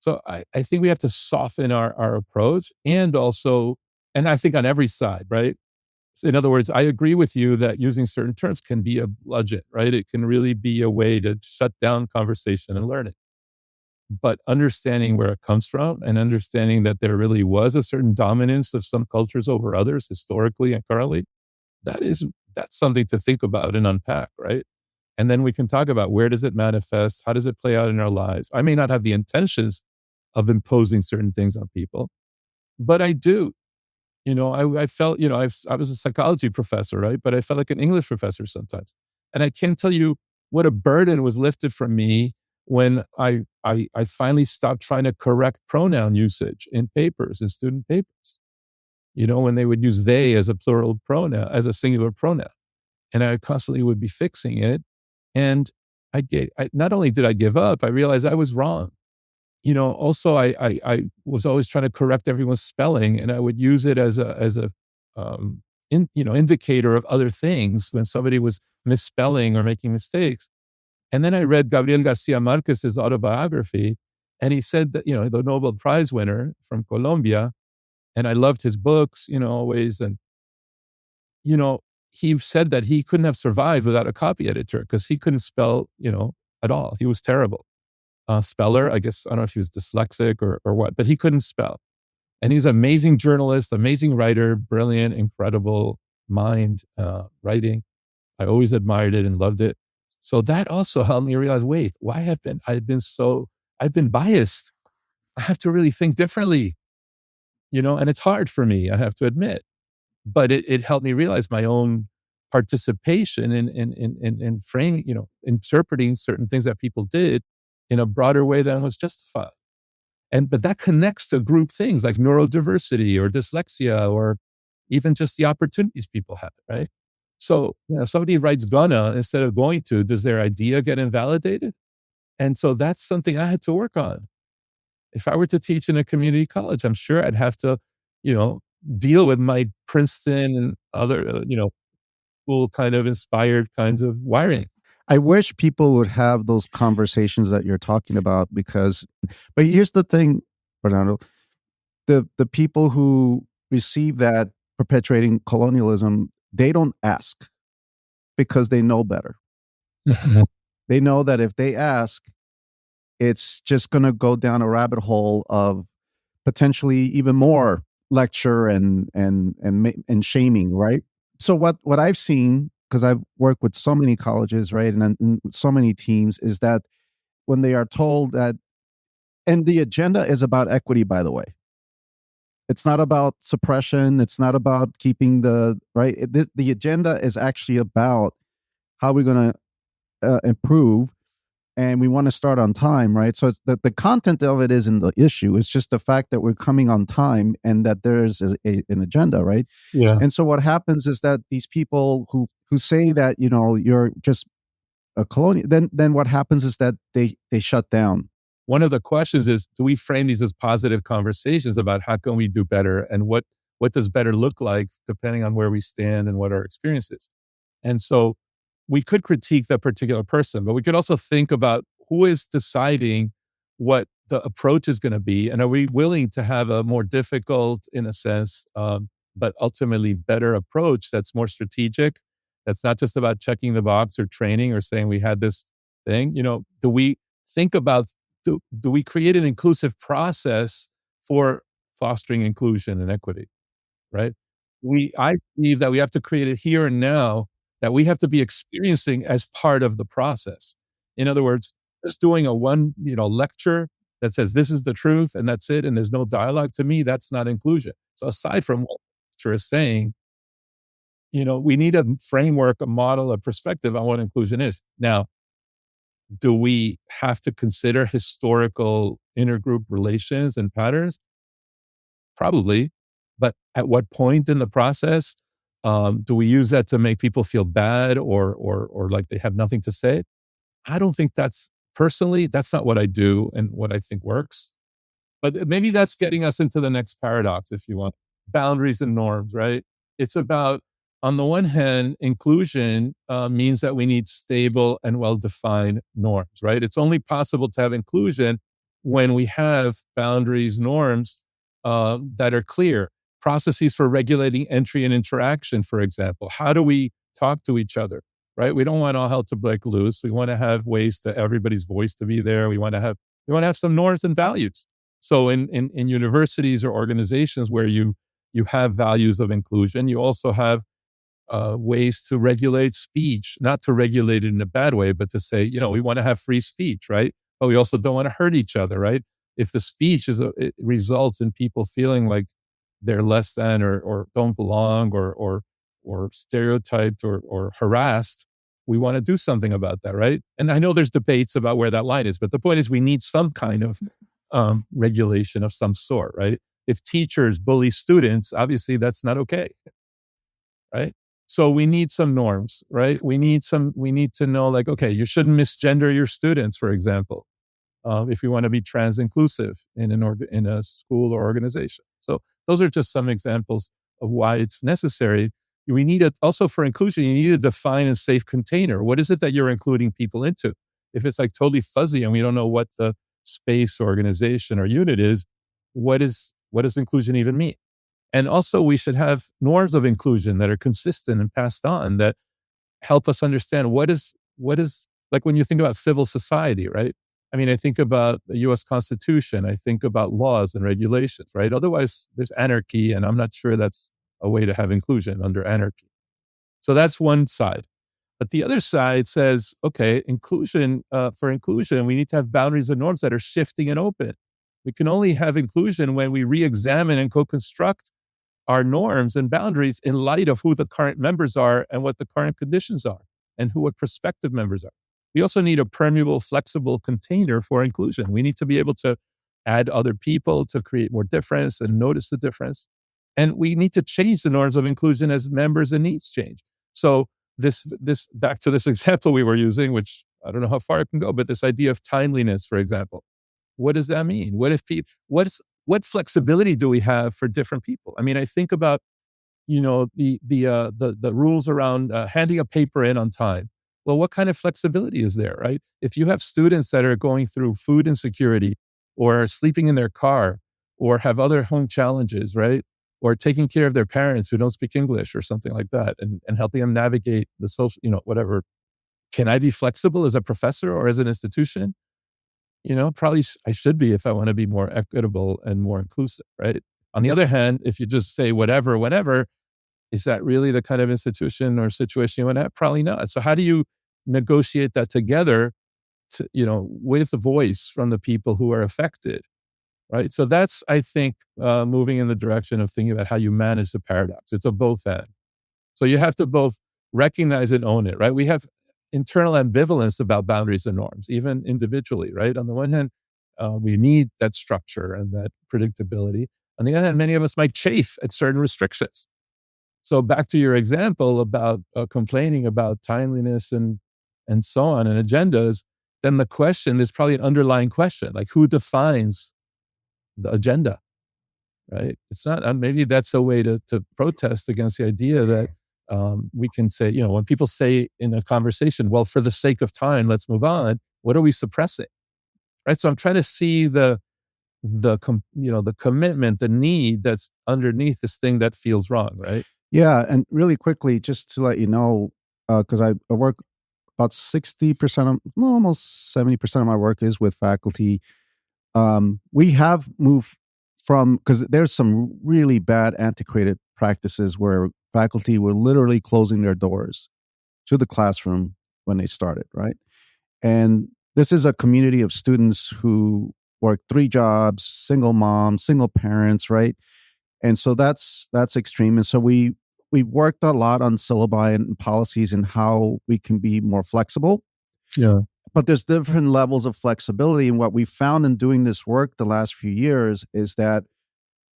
So I think we have to soften our approach and also, and I think on every side, right? So in other words, I agree with you that using certain terms can be a bludgeon, right? It can really be a way to shut down conversation and learning. But understanding where it comes from and understanding that there really was a certain dominance of some cultures over others historically and currently, that's something to think about and unpack, right? And then we can talk about where does it manifest? How does it play out in our lives? I may not have the intentions of imposing certain things on people, but I do. I felt, I was a psychology professor, right? But I felt like an English professor sometimes. And I can't tell you what a burden was lifted from me when I finally stopped trying to correct pronoun usage in papers, in student papers. When they would use they as a plural pronoun, as a singular pronoun. And I constantly would be fixing it. And not only did I give up, I realized I was wrong. Also I was always trying to correct everyone's spelling, and I would use it as a indicator of other things when somebody was misspelling or making mistakes. And then I read Gabriel Garcia Marquez's autobiography, and he said that, the Nobel Prize winner from Colombia, and I loved his books, always. And, he said that he couldn't have survived without a copy editor because he couldn't spell, at all. He was terrible. Speller, I guess, I don't know if he was dyslexic or what, but he couldn't spell. And he's an amazing journalist, amazing writer, brilliant, incredible mind, writing. I always admired it and loved it. So that also helped me realize, wait, I've been biased. I have to really think differently, and it's hard for me, I have to admit, but it helped me realize my own participation in framing, interpreting certain things that people did in a broader way than was justified. But that connects to group things like neurodiversity or dyslexia or even just the opportunities people have, right? So, somebody writes gonna instead of going to, does their idea get invalidated? And so that's something I had to work on. If I were to teach in a community college, I'm sure I'd have to, you know, deal with my Princeton and other, school kind of inspired kinds of wiring. I wish people would have those conversations that you're talking about but here's the thing, Bernardo, the people who receive that perpetuating colonialism, they don't ask because they know better. Mhm. They know that if they ask, it's just going to go down a rabbit hole of potentially even more lecture and shaming, right? So what I've seen, because I've worked with so many colleges, right, and so many teams, is that when they are told that, and the agenda is about equity, by the way. It's not about suppression. It's not about keeping the right. The agenda is actually about how we're going to improve. and we want to start on time, right? So it's the content of it isn't the issue. It's just the fact that we're coming on time and that there's an agenda, right? Yeah. And so what happens is that these people who say that, you know, you're just a colonial, then what happens is that they shut down. One of the questions is, do we frame these as positive conversations about how can we do better, and what does better look like depending on where we stand and what our experience is? And so we could critique that particular person, but we could also think about who is deciding what the approach is going to be. And are we willing to have a more difficult, in a sense, but ultimately better approach that's more strategic? That's not just about checking the box or training or saying we had this thing. You know, do we think about, do we create an inclusive process for fostering inclusion and equity? Right? I believe that we have to create it here and now, that we have to be experiencing as part of the process. In other words, just doing a lecture that says this is the truth and that's it, and there's no dialogue, to me, that's not inclusion. So aside from what the lecture is saying, we need a framework, a model, a perspective on what inclusion is. Now, do we have to consider historical intergroup relations and patterns? Probably. But at what point in the process do we use that to make people feel bad or like they have nothing to say? I don't think that's not what I do and what I think works. But maybe that's getting us into the next paradox, if you want. Boundaries and norms, right? It's about, on the one hand, inclusion means that we need stable and well-defined norms, right? It's only possible to have inclusion when we have boundaries, norms that are clear. Processes for regulating entry and interaction, for example. How do we talk to each other, right? We don't want all hell to break loose. We want to have ways to everybody's voice to be there. We want to have some norms and values. So in universities or organizations where you have values of inclusion, you also have ways to regulate speech, not to regulate it in a bad way, but to say, we want to have free speech, right? But we also don't want to hurt each other, right? If the speech it results in people feeling like they're less than or don't belong or stereotyped or harassed, we want to do something about that, right? And I know there's debates about where that line is, but the point is we need some kind of regulation of some sort, right? If teachers bully students, obviously that's not okay, right? So we need some norms, right? We need to know, like, okay, you shouldn't misgender your students, for example, if you want to be trans inclusive in a school or organization. So those are just some examples of why it's necessary. We need also for inclusion, you need to define a safe container. What is it that you're including people into? If it's like totally fuzzy and we don't know what the space, organization, or unit is, what does inclusion even mean? And also, we should have norms of inclusion that are consistent and passed on, that help us understand what is like when you think about civil society, right? I mean, I think about the US Constitution, I think about laws and regulations, right? Otherwise, there's anarchy, and I'm not sure that's a way to have inclusion, under anarchy. So that's one side. But the other side says, okay, for inclusion, we need to have boundaries and norms that are shifting and open. We can only have inclusion when we re-examine and co-construct our norms and boundaries in light of who the current members are and what the current conditions are and what prospective members are. We also need a permeable, flexible container for inclusion. We need to be able to add other people to create more difference and notice the difference. And we need to change the norms of inclusion as members and needs change. So this back to this example we were using, which I don't know how far it can go, but this idea of timeliness, for example. What does that mean? What flexibility do we have for different people? I mean, I think about, the rules around handing a paper in on time. Well, what kind of flexibility is there, right? If you have students that are going through food insecurity or are sleeping in their car or have other home challenges, right? Or taking care of their parents who don't speak English or something like that, and helping them navigate the social, whatever. Can I be flexible as a professor or as an institution? Probably I should be if I want to be more equitable and more inclusive, right? On the other hand, if you just say whatever, whenever, is that really the kind of institution or situation you want to have? Probably not. So how do you negotiate that together with the voice from the people who are affected, right? So that's, I think, moving in the direction of thinking about how you manage the paradox. It's a both and. So you have to both recognize and own it, right? We have internal ambivalence about boundaries and norms, even individually, right? On the one hand, we need that structure and that predictability. On the other hand, many of us might chafe at certain restrictions. So back to your example about complaining about timeliness and so on and agendas, then the question, there's probably an underlying question, like who defines the agenda, right? It's not, maybe that's a way to protest against the idea that we can say, when people say in a conversation, well, for the sake of time, let's move on. What are we suppressing, right? So I'm trying to see the commitment, the need that's underneath this thing that feels wrong, right? Yeah, and really quickly, just to let you know, because I work about 60% of, well, almost 70% of my work is with faculty. We have moved from, because there's some really bad antiquated practices where faculty were literally closing their doors to the classroom when they started, right? And this is a community of students who work 3 jobs, single moms, single parents, right? And so that's extreme. And so we worked a lot on syllabi and policies and how we can be more flexible. Yeah. But there's different levels of flexibility. And what we found in doing this work the last few years is that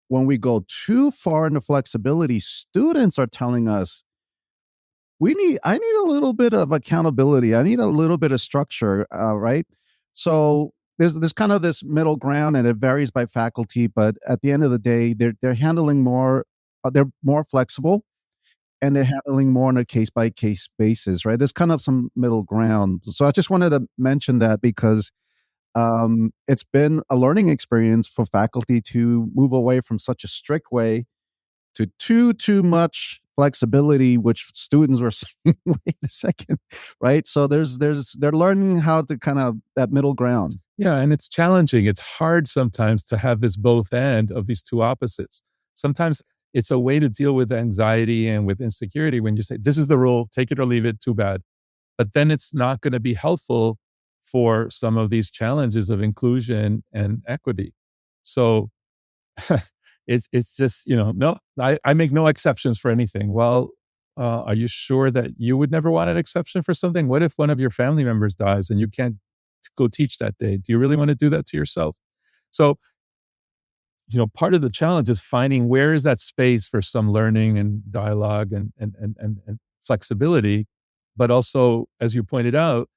when we go too far into flexibility, students are telling us, I need a little bit of accountability. I need a little bit of structure, right? So there's kind of this middle ground, and it varies by faculty. But at the end of the day, they're handling more. They're more flexible, and they're handling more on a case by case basis, right? There's kind of some middle ground. So I just wanted to mention that because it's been a learning experience for faculty to move away from such a strict way to too much flexibility, which students were saying, wait a second, right? So they're learning how to kind of that middle ground. Yeah, and it's challenging. It's hard sometimes to have this both end of these two opposites. Sometimes it's a way to deal with anxiety and with insecurity when you say, this is the rule, take it or leave it, too bad. But then it's not going to be helpful for some of these challenges of inclusion and equity. So it's just, no, I make no exceptions for anything. Well, are you sure that you would never want an exception for something? What if one of your family members dies and you can't go teach that day? Do you really want to do that to yourself? So, part of the challenge is finding where is that space for some learning and dialogue and flexibility, but also, as you pointed out,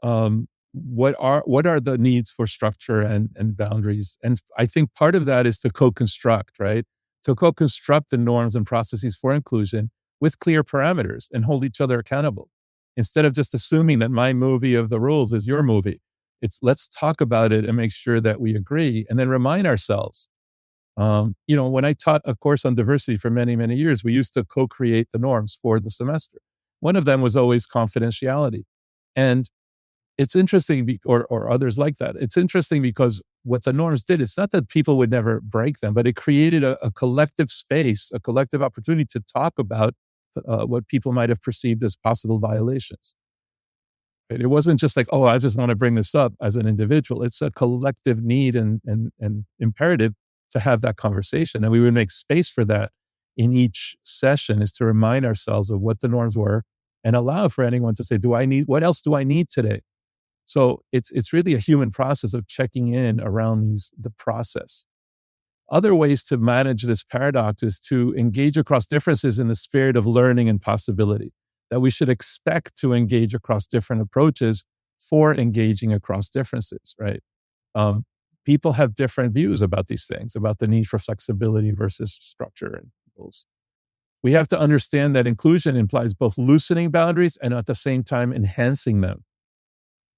what are the needs for structure and boundaries? And I think part of that is to co-construct, right? To co-construct the norms and processes for inclusion with clear parameters and hold each other accountable. Instead of just assuming that my movie of the rules is your movie. It's let's talk about it and make sure that we agree and then remind ourselves. When I taught a course on diversity for many, many years, we used to co-create the norms for the semester. One of them was always confidentiality. And it's interesting, or others like that. It's interesting because what the norms did, it's not that people would never break them, but it created a collective space, a collective opportunity to talk about what people might have perceived as possible violations. Right? It wasn't just like, oh, I just want to bring this up as an individual. It's a collective need and imperative to have that conversation. And we would make space for that in each session, is to remind ourselves of what the norms were and allow for anyone to say, what else do I need today? So it's really a human process of checking in around the process. Other ways to manage this paradox is to engage across differences in the spirit of learning and possibility, that we should expect to engage across different approaches for engaging across differences, right? People have different views about these things, about the need for flexibility versus structure and rules. We have to understand that inclusion implies both loosening boundaries and at the same time enhancing them.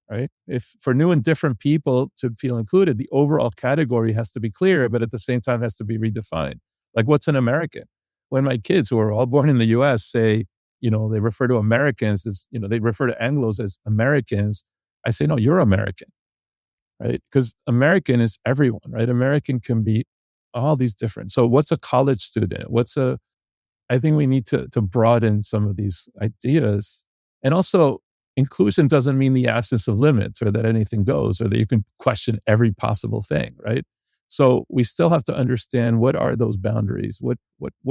Right? If for new and different people to feel included, the overall category has to be clear, but at the same time has to be redefined. Like, what's an American? When my kids, who are all born in the US, say, they refer to Americans as, they refer to Anglos as Americans, I say, no, you're American, right? Because American is everyone, right? American can be all these different. So what's a college student? I think we need to broaden some of these ideas. And also, inclusion doesn't mean the absence of limits or that anything goes or that you can question every possible thing, right? So we still have to understand, what are those boundaries? What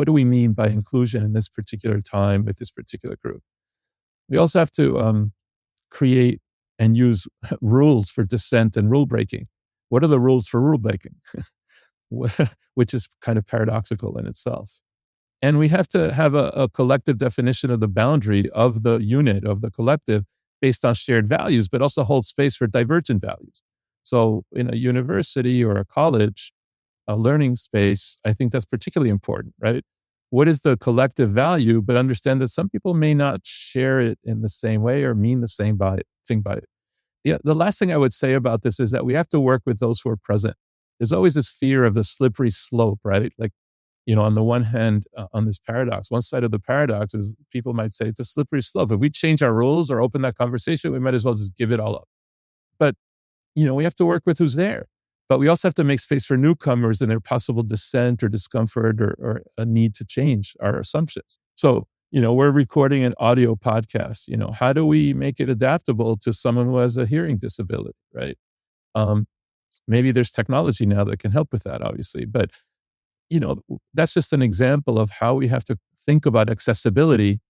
do we mean by inclusion in this particular time with this particular group? We also have to create and use rules for dissent and rule breaking. What are the rules for rule breaking? Which is kind of paradoxical in itself. And we have to have a collective definition of the boundary of the unit, of the collective, based on shared values, but also hold space for divergent values. So in a university or a college, a learning space, I think that's particularly important, right? What is the collective value, but understand that some people may not share it in the same way or mean the same thing by it. Yeah, the last thing I would say about this is that we have to work with those who are present. There's always this fear of the slippery slope, right? Like, on the one hand, on this paradox, one side of the paradox is people might say it's a slippery slope. If we change our rules or open that conversation, we might as well just give it all up. But, we have to work with who's there. But we also have to make space for newcomers and their possible dissent or discomfort or a need to change our assumptions. So, we're recording an audio podcast. How do we make it adaptable to someone who has a hearing disability, right? Maybe there's technology now that can help with that, obviously. But, that's just an example of how we have to think about accessibility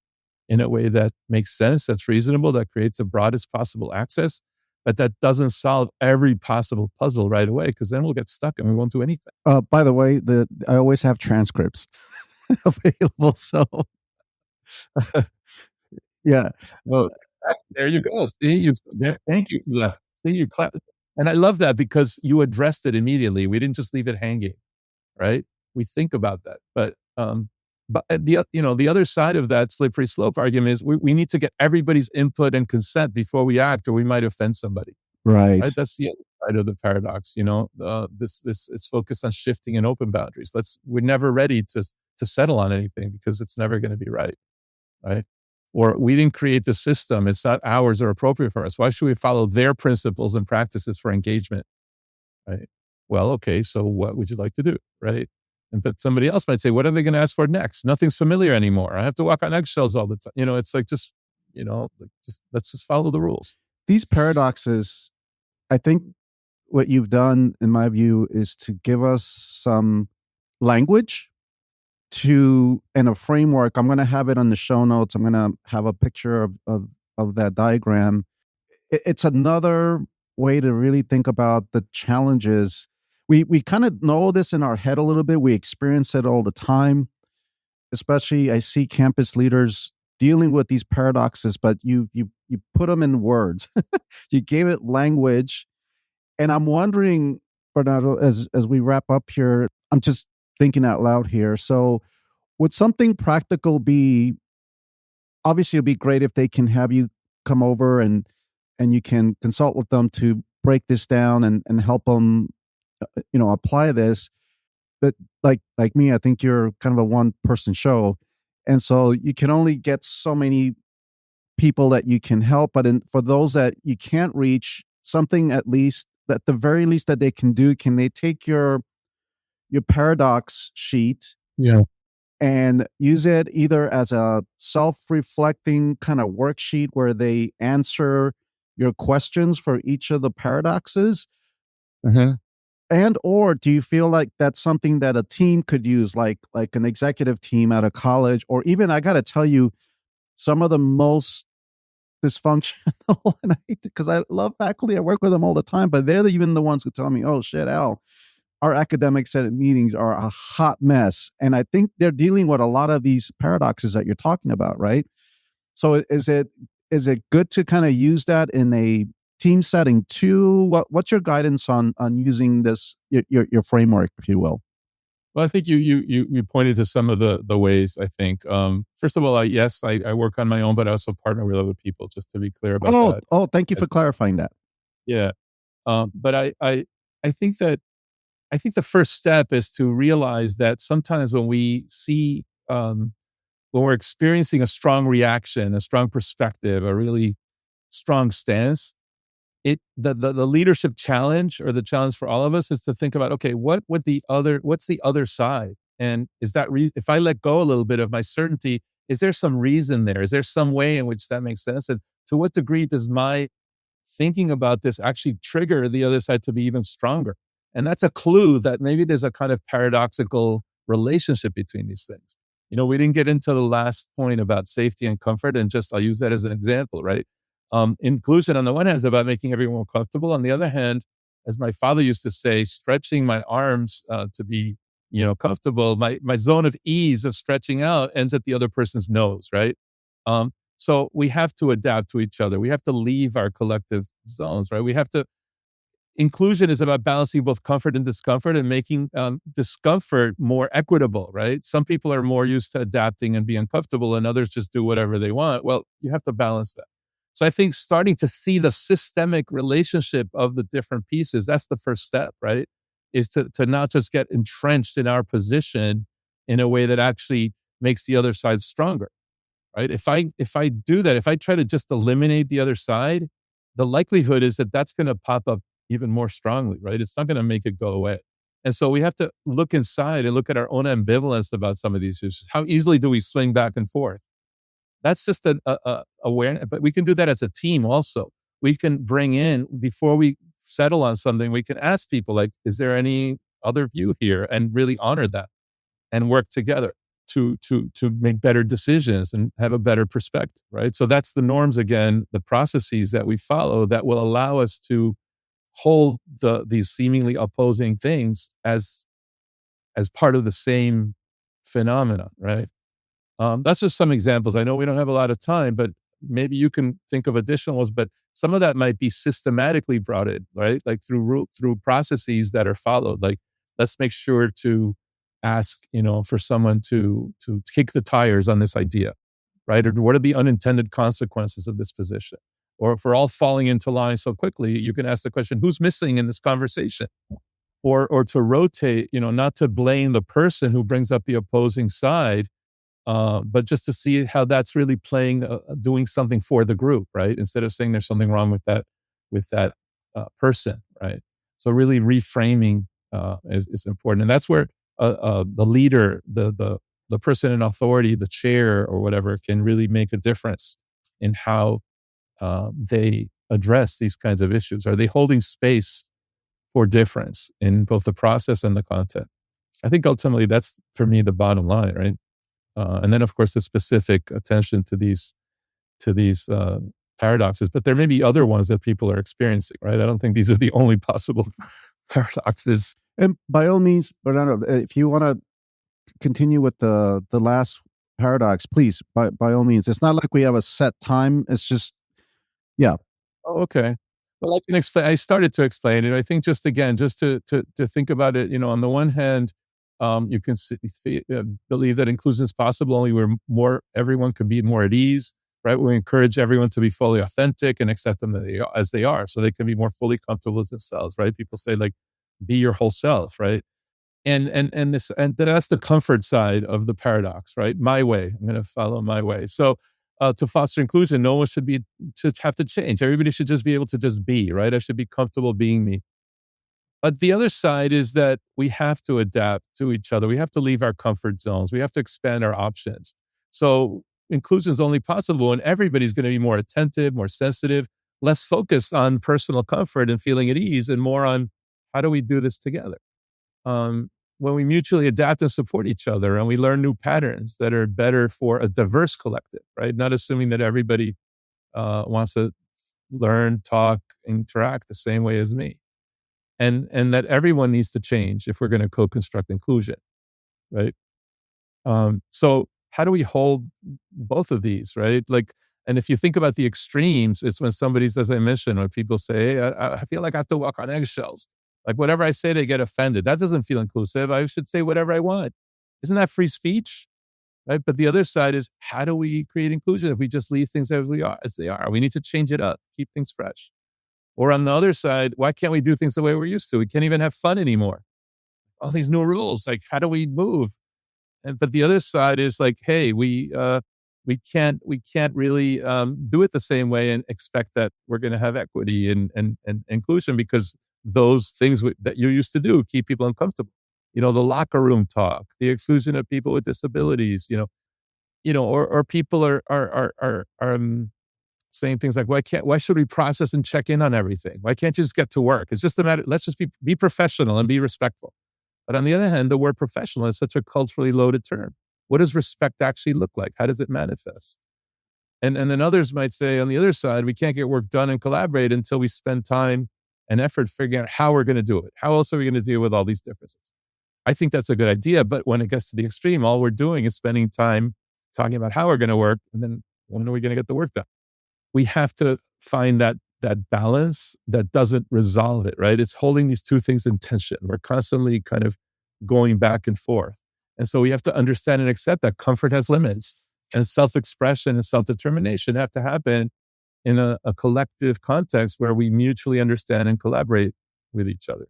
in a way that makes sense, that's reasonable, that creates the broadest possible access, but that doesn't solve every possible puzzle right away, because then we'll get stuck and we won't do anything. By the way, I always have transcripts available. So, yeah. Well, there you go. See, thank you for that. See, you clap. And I love that because you addressed it immediately. We didn't just leave it hanging, right? We think about that. But the other side of that slippery slope argument is we need to get everybody's input and consent before we act, or we might offend somebody. Right. Right? That's the other side of the paradox. This is focused on shifting and open boundaries. We're never ready to settle on anything because it's never going to be right. Right? Or we didn't create the system. It's not ours or appropriate for us. Why should we follow their principles and practices for engagement? Right? Well, okay, so what would you like to do? Right? But somebody else might say, what are they going to ask for next? Nothing's familiar anymore. I have to walk on eggshells all the time. It's like let's just follow the rules. These paradoxes, I think what you've done, in my view, is to give us some language and a framework. I'm going to have it on the show notes. I'm going to have a picture of that diagram. It's another way to really think about the challenges. We kind of know this in our head a little bit. We experience it all the time. Especially, I see campus leaders dealing with these paradoxes, but you put them in words. You gave it language. And I'm wondering, Bernardo, as we wrap up here, I'm just thinking out loud here. So would something practical be, obviously it'd be great if they can have you come over and you can consult with them to break this down and help them, apply this. But like me, I think you're kind of a one-person show. And so you can only get so many people that you can help. But for those that you can't reach, something at the very least that they can do, can they take your paradox sheet and use it either as a self-reflecting kind of worksheet where they answer your questions for each of the paradoxes? Mm-hmm. And or do you feel like that's something that a team could use, like an executive team at a college, or even, I got to tell you, some of the most dysfunctional, and because I love faculty, I work with them all the time, but they're even the ones who tell me, oh shit, Al, our academic senate meetings are a hot mess. And I think they're dealing with a lot of these paradoxes that you're talking about, right? So is it good to kind of use that in a team setting too? What's your guidance on using this, your framework, if you will? Well, I think you pointed to some of the ways, I think. First of all, I work on my own, but I also partner with other people, just to be clear about that. Oh, thank you for clarifying that. Yeah. But I think the first step is to realize that sometimes when we see, when we're experiencing a strong reaction, a strong perspective, a really strong stance, the leadership challenge, or the challenge for all of us, is to think about, okay, what's the other side? And is that if I let go a little bit of my certainty, is there some reason there? Is there some way in which that makes sense? And to what degree does my thinking about this actually trigger the other side to be even stronger? And that's a clue that maybe there's a kind of paradoxical relationship between these things. We didn't get into the last point about safety and comfort, and I'll use that as an example, right? Inclusion on the one hand is about making everyone comfortable. On the other hand, as my father used to say, stretching my arms to be, comfortable. My zone of ease of stretching out ends at the other person's nose, right? So we have to adapt to each other. We have to leave our collective zones, right? We have to inclusion is about balancing both comfort and discomfort and making discomfort more equitable, right? Some people are more used to adapting and being comfortable, and others just do whatever they want. Well, you have to balance that. So I think starting to see the systemic relationship of the different pieces, that's the first step, right? Is to not just get entrenched in our position in a way that actually makes the other side stronger, right? If I do that, if I try to just eliminate the other side, the likelihood is that that's going to pop up even more strongly, right? It's not going to make it go away. And so we have to look inside and look at our own ambivalence about some of these issues. How easily do we swing back and forth? That's just an awareness, but we can do that as a team also. We can bring in, before we settle on something, we can ask people like, is there any other view here? And really honor that and work together to make better decisions and have a better perspective, right? So that's the norms again, the processes that we follow that will allow us to hold these seemingly opposing things as part of the same phenomena, right? That's just some examples. I know we don't have a lot of time, but maybe you can think of additional ones. But some of that might be systematically brought in, right? Like through processes that are followed. Like let's make sure to ask, for someone to kick the tires on this idea, right? Or what are the unintended consequences of this position? Or if we're all falling into line so quickly, you can ask the question, who's missing in this conversation? Or to rotate, not to blame the person who brings up the opposing side, but just to see how that's really doing something for the group, right? Instead of saying there's something wrong with that person, right? So really reframing is important, and that's where the leader, the person in authority, the chair or whatever, can really make a difference in how they address these kinds of issues. Are they holding space for difference in both the process and the content? I think ultimately that's, for me, the bottom line, right? And then, of course, the specific attention to these paradoxes. But there may be other ones that people are experiencing, right? I don't think these are the only possible paradoxes. And by all means, Bernardo, if you want to continue with the last paradox, please, by all means. It's not like we have a set time. It's just, yeah. Oh, okay. Well, I can explain. I started to explain it. I think just to think about it. On the one hand, you can believe that inclusion is possible only where everyone can be more at ease, right? We encourage everyone to be fully authentic and accept them as they are, so they can be more fully comfortable with themselves, right? People say like, be your whole self, right? And that's the comfort side of the paradox, right? My way. I'm going to follow my way. So to foster inclusion, no one should have to change. Everybody should just be able to just be, right? I should be comfortable being me. But the other side is that we have to adapt to each other. We have to leave our comfort zones. We have to expand our options. So inclusion is only possible when everybody's going to be more attentive, more sensitive, less focused on personal comfort and feeling at ease, and more on how do we do this together? When we mutually adapt and support each other, and we learn new patterns that are better for a diverse collective, right? Not assuming that everybody wants to learn, talk, interact the same way as me. And that everyone needs to change if we're going to co-construct inclusion, right? So how do we hold both of these, right? Like, and if you think about the extremes, it's when somebody's, as I mentioned, when people say, hey, I feel like I have to walk on eggshells. Like whatever I say, they get offended. That doesn't feel inclusive. I should say whatever I want. Isn't that free speech? Right? But the other side is, how do we create inclusion if we just leave things as they are? We need to change it up, keep things fresh. Or on the other side, why can't we do things the way we're used to? We can't even have fun anymore. All these new rules, like how do we move? But the other side is like, hey, we can't really do it the same way and expect that we're going to have equity and inclusion, because those things that you used to do keep people uncomfortable. The locker room talk, the exclusion of people with disabilities. Or people are saying things like, why should we process and check in on everything? Why can't you just get to work? It's just a matter, let's just be professional and be respectful. But on the other hand, the word professional is such a culturally loaded term. What does respect actually look like? How does it manifest? And then others might say on the other side, we can't get work done and collaborate until we spend time and effort figuring out how we're going to do it. How else are we going to deal with all these differences? I think that's a good idea. But when it gets to the extreme, all we're doing is spending time talking about how we're going to work. And then when are we going to get the work done? We have to find that balance that doesn't resolve it, right? It's holding these two things in tension. We're constantly kind of going back and forth. And so we have to understand and accept that comfort has limits, and self-expression and self-determination have to happen in a collective context where we mutually understand and collaborate with each other.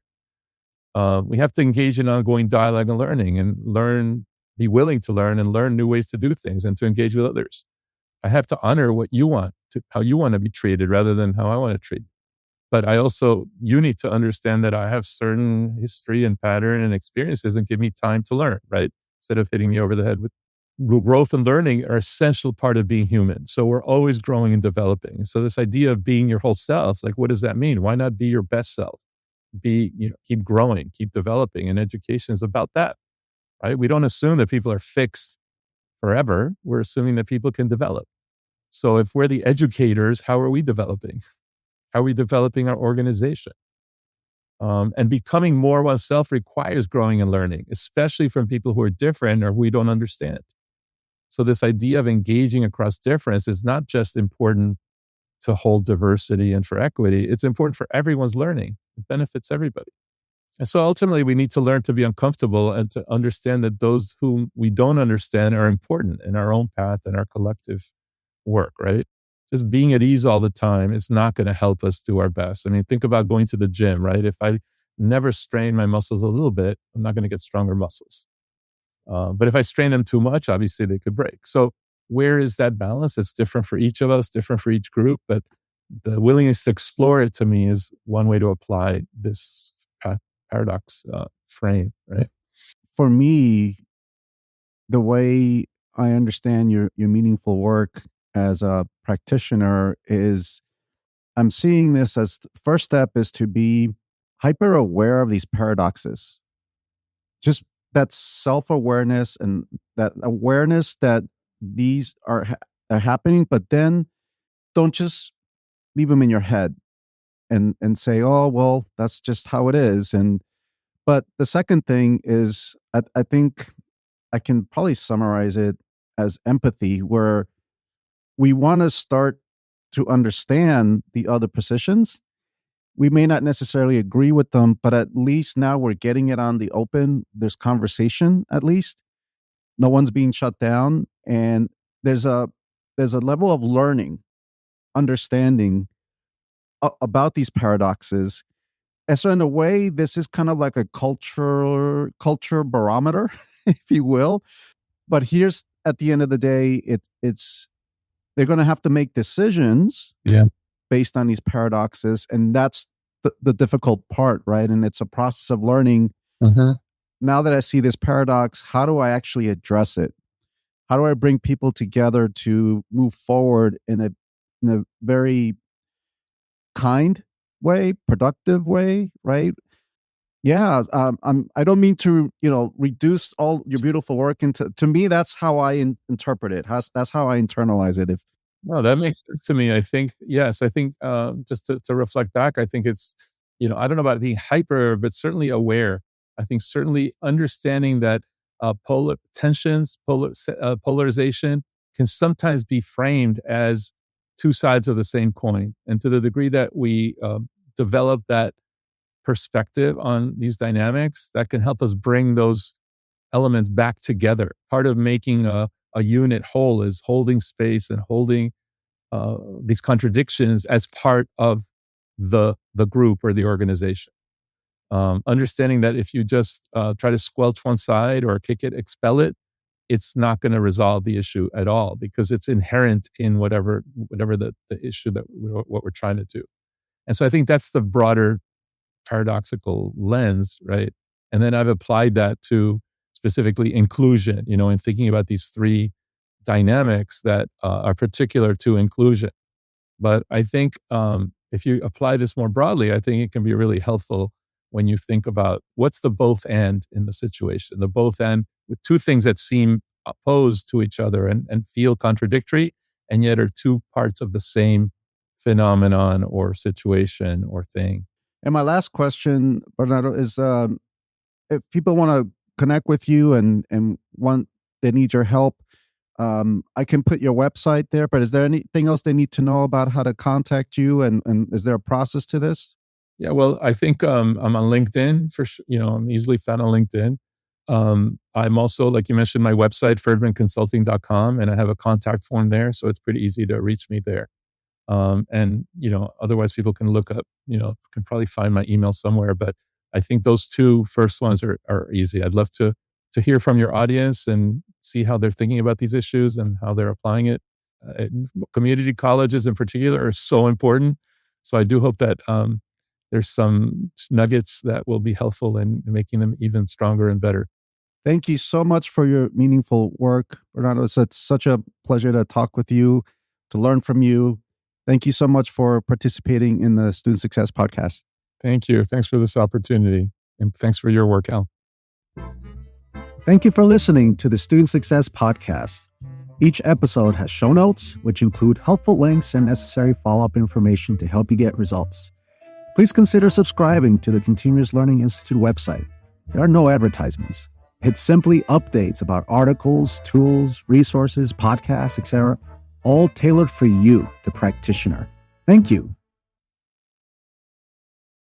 We have to engage in ongoing dialogue and learning, and be willing to learn and learn new ways to do things and to engage with others. I have to honor what you want, how you want to be treated rather than how I want to treat. But you need to understand that I have certain history and pattern and experiences, and give me time to learn, right? Instead of hitting me over the head with growth and learning are essential part of being human. So we're always growing and developing. So this idea of being your whole self, like, what does that mean? Why not be your best self? Keep growing, keep developing. And education is about that, right? We don't assume that people are fixed forever. We're assuming that people can develop. So if we're the educators, how are we developing? How are we developing our organization? And becoming more oneself requires growing and learning, especially from people who are different or we don't understand. So this idea of engaging across difference is not just important to hold diversity and for equity. It's important for everyone's learning. It benefits everybody. And so ultimately, we need to learn to be uncomfortable and to understand that those whom we don't understand are important in our own path and our collective work, right? Just being at ease all the time is not going to help us do our best. I mean, think about going to the gym, right? If I never strain my muscles a little bit, I'm not going to get stronger muscles. But if I strain them too much, obviously they could break. So where is that balance? It's different for each of us, different for each group, but the willingness to explore it to me is one way to apply this paradox frame, right? For me, the way I understand your meaningful work as a practitioner is I'm seeing this as the first step is to be hyper aware of these paradoxes. Just that self-awareness and that awareness that these are happening, but then don't just leave them in your head and say, oh, well, that's just how it is. But the second thing is, I think I can probably summarize it as empathy, where we want to start to understand the other positions. We may not necessarily agree with them, but at least now we're getting it on the open. There's conversation, at least. No one's being shut down. And there's a level of learning, understanding about these paradoxes. And so in a way, this is kind of like a culture barometer, if you will. But here's, at the end of the day, it's they're going to have to make decisions based on these paradoxes. And that's the difficult part, right? And it's a process of learning. Mm-hmm. Now that I see this paradox, how do I actually address it? How do I bring people together to move forward in a very kind way, productive way, right? Yeah, I don't mean to, reduce all your beautiful work into. To me, that's how I interpret it. That's how I internalize it. No, that makes sense to me. I think, yes, just to reflect back, I think it's, I don't know about being hyper, but certainly aware. I think certainly understanding that polarization can sometimes be framed as two sides of the same coin. And to the degree that we develop that perspective on these dynamics, that can help us bring those elements back together. Part of making a unit whole is holding space and holding these contradictions as part of the group or the organization. Understanding that if you just try to squelch one side or kick it, expel it, it's not going to resolve the issue at all, because it's inherent in whatever the issue what we're trying to do. And so I think that's the broader paradoxical lens, right? And then I've applied that to specifically inclusion, in thinking about these three dynamics that are particular to inclusion. But I think if you apply this more broadly, I think it can be really helpful when you think about what's the both and in the situation. The both and with two things that seem opposed to each other and feel contradictory. and yet are two parts of the same phenomenon or situation or thing. And my last question, Bernardo, is if people want to connect with you and want they need your help, I can put your website there. But is there anything else they need to know about how to contact you? And is there a process to this? Yeah, well, I think I'm on LinkedIn for sure. I'm easily found on LinkedIn. I'm also, like you mentioned, my website, ferdmanconsulting.com, and I have a contact form there. So it's pretty easy to reach me there. And otherwise people can look up, can probably find my email somewhere. But I think those two first ones are easy. I'd love to hear from your audience and see how they're thinking about these issues and how they're applying it. Community colleges in particular are so important. So I do hope that there's some nuggets that will be helpful in making them even stronger and better. Thank you so much for your meaningful work, Bernardo. It's such a pleasure to talk with you, to learn from you. Thank you so much for participating in the Student Success Podcast. Thank you. Thanks for this opportunity. And thanks for your work, Al. Thank you for listening to the Student Success Podcast. Each episode has show notes, which include helpful links and necessary follow-up information to help you get results. Please consider subscribing to the Continuous Learning Institute website. There are no advertisements. It's simply updates about articles, tools, resources, podcasts, etc., all tailored for you, the practitioner. Thank you.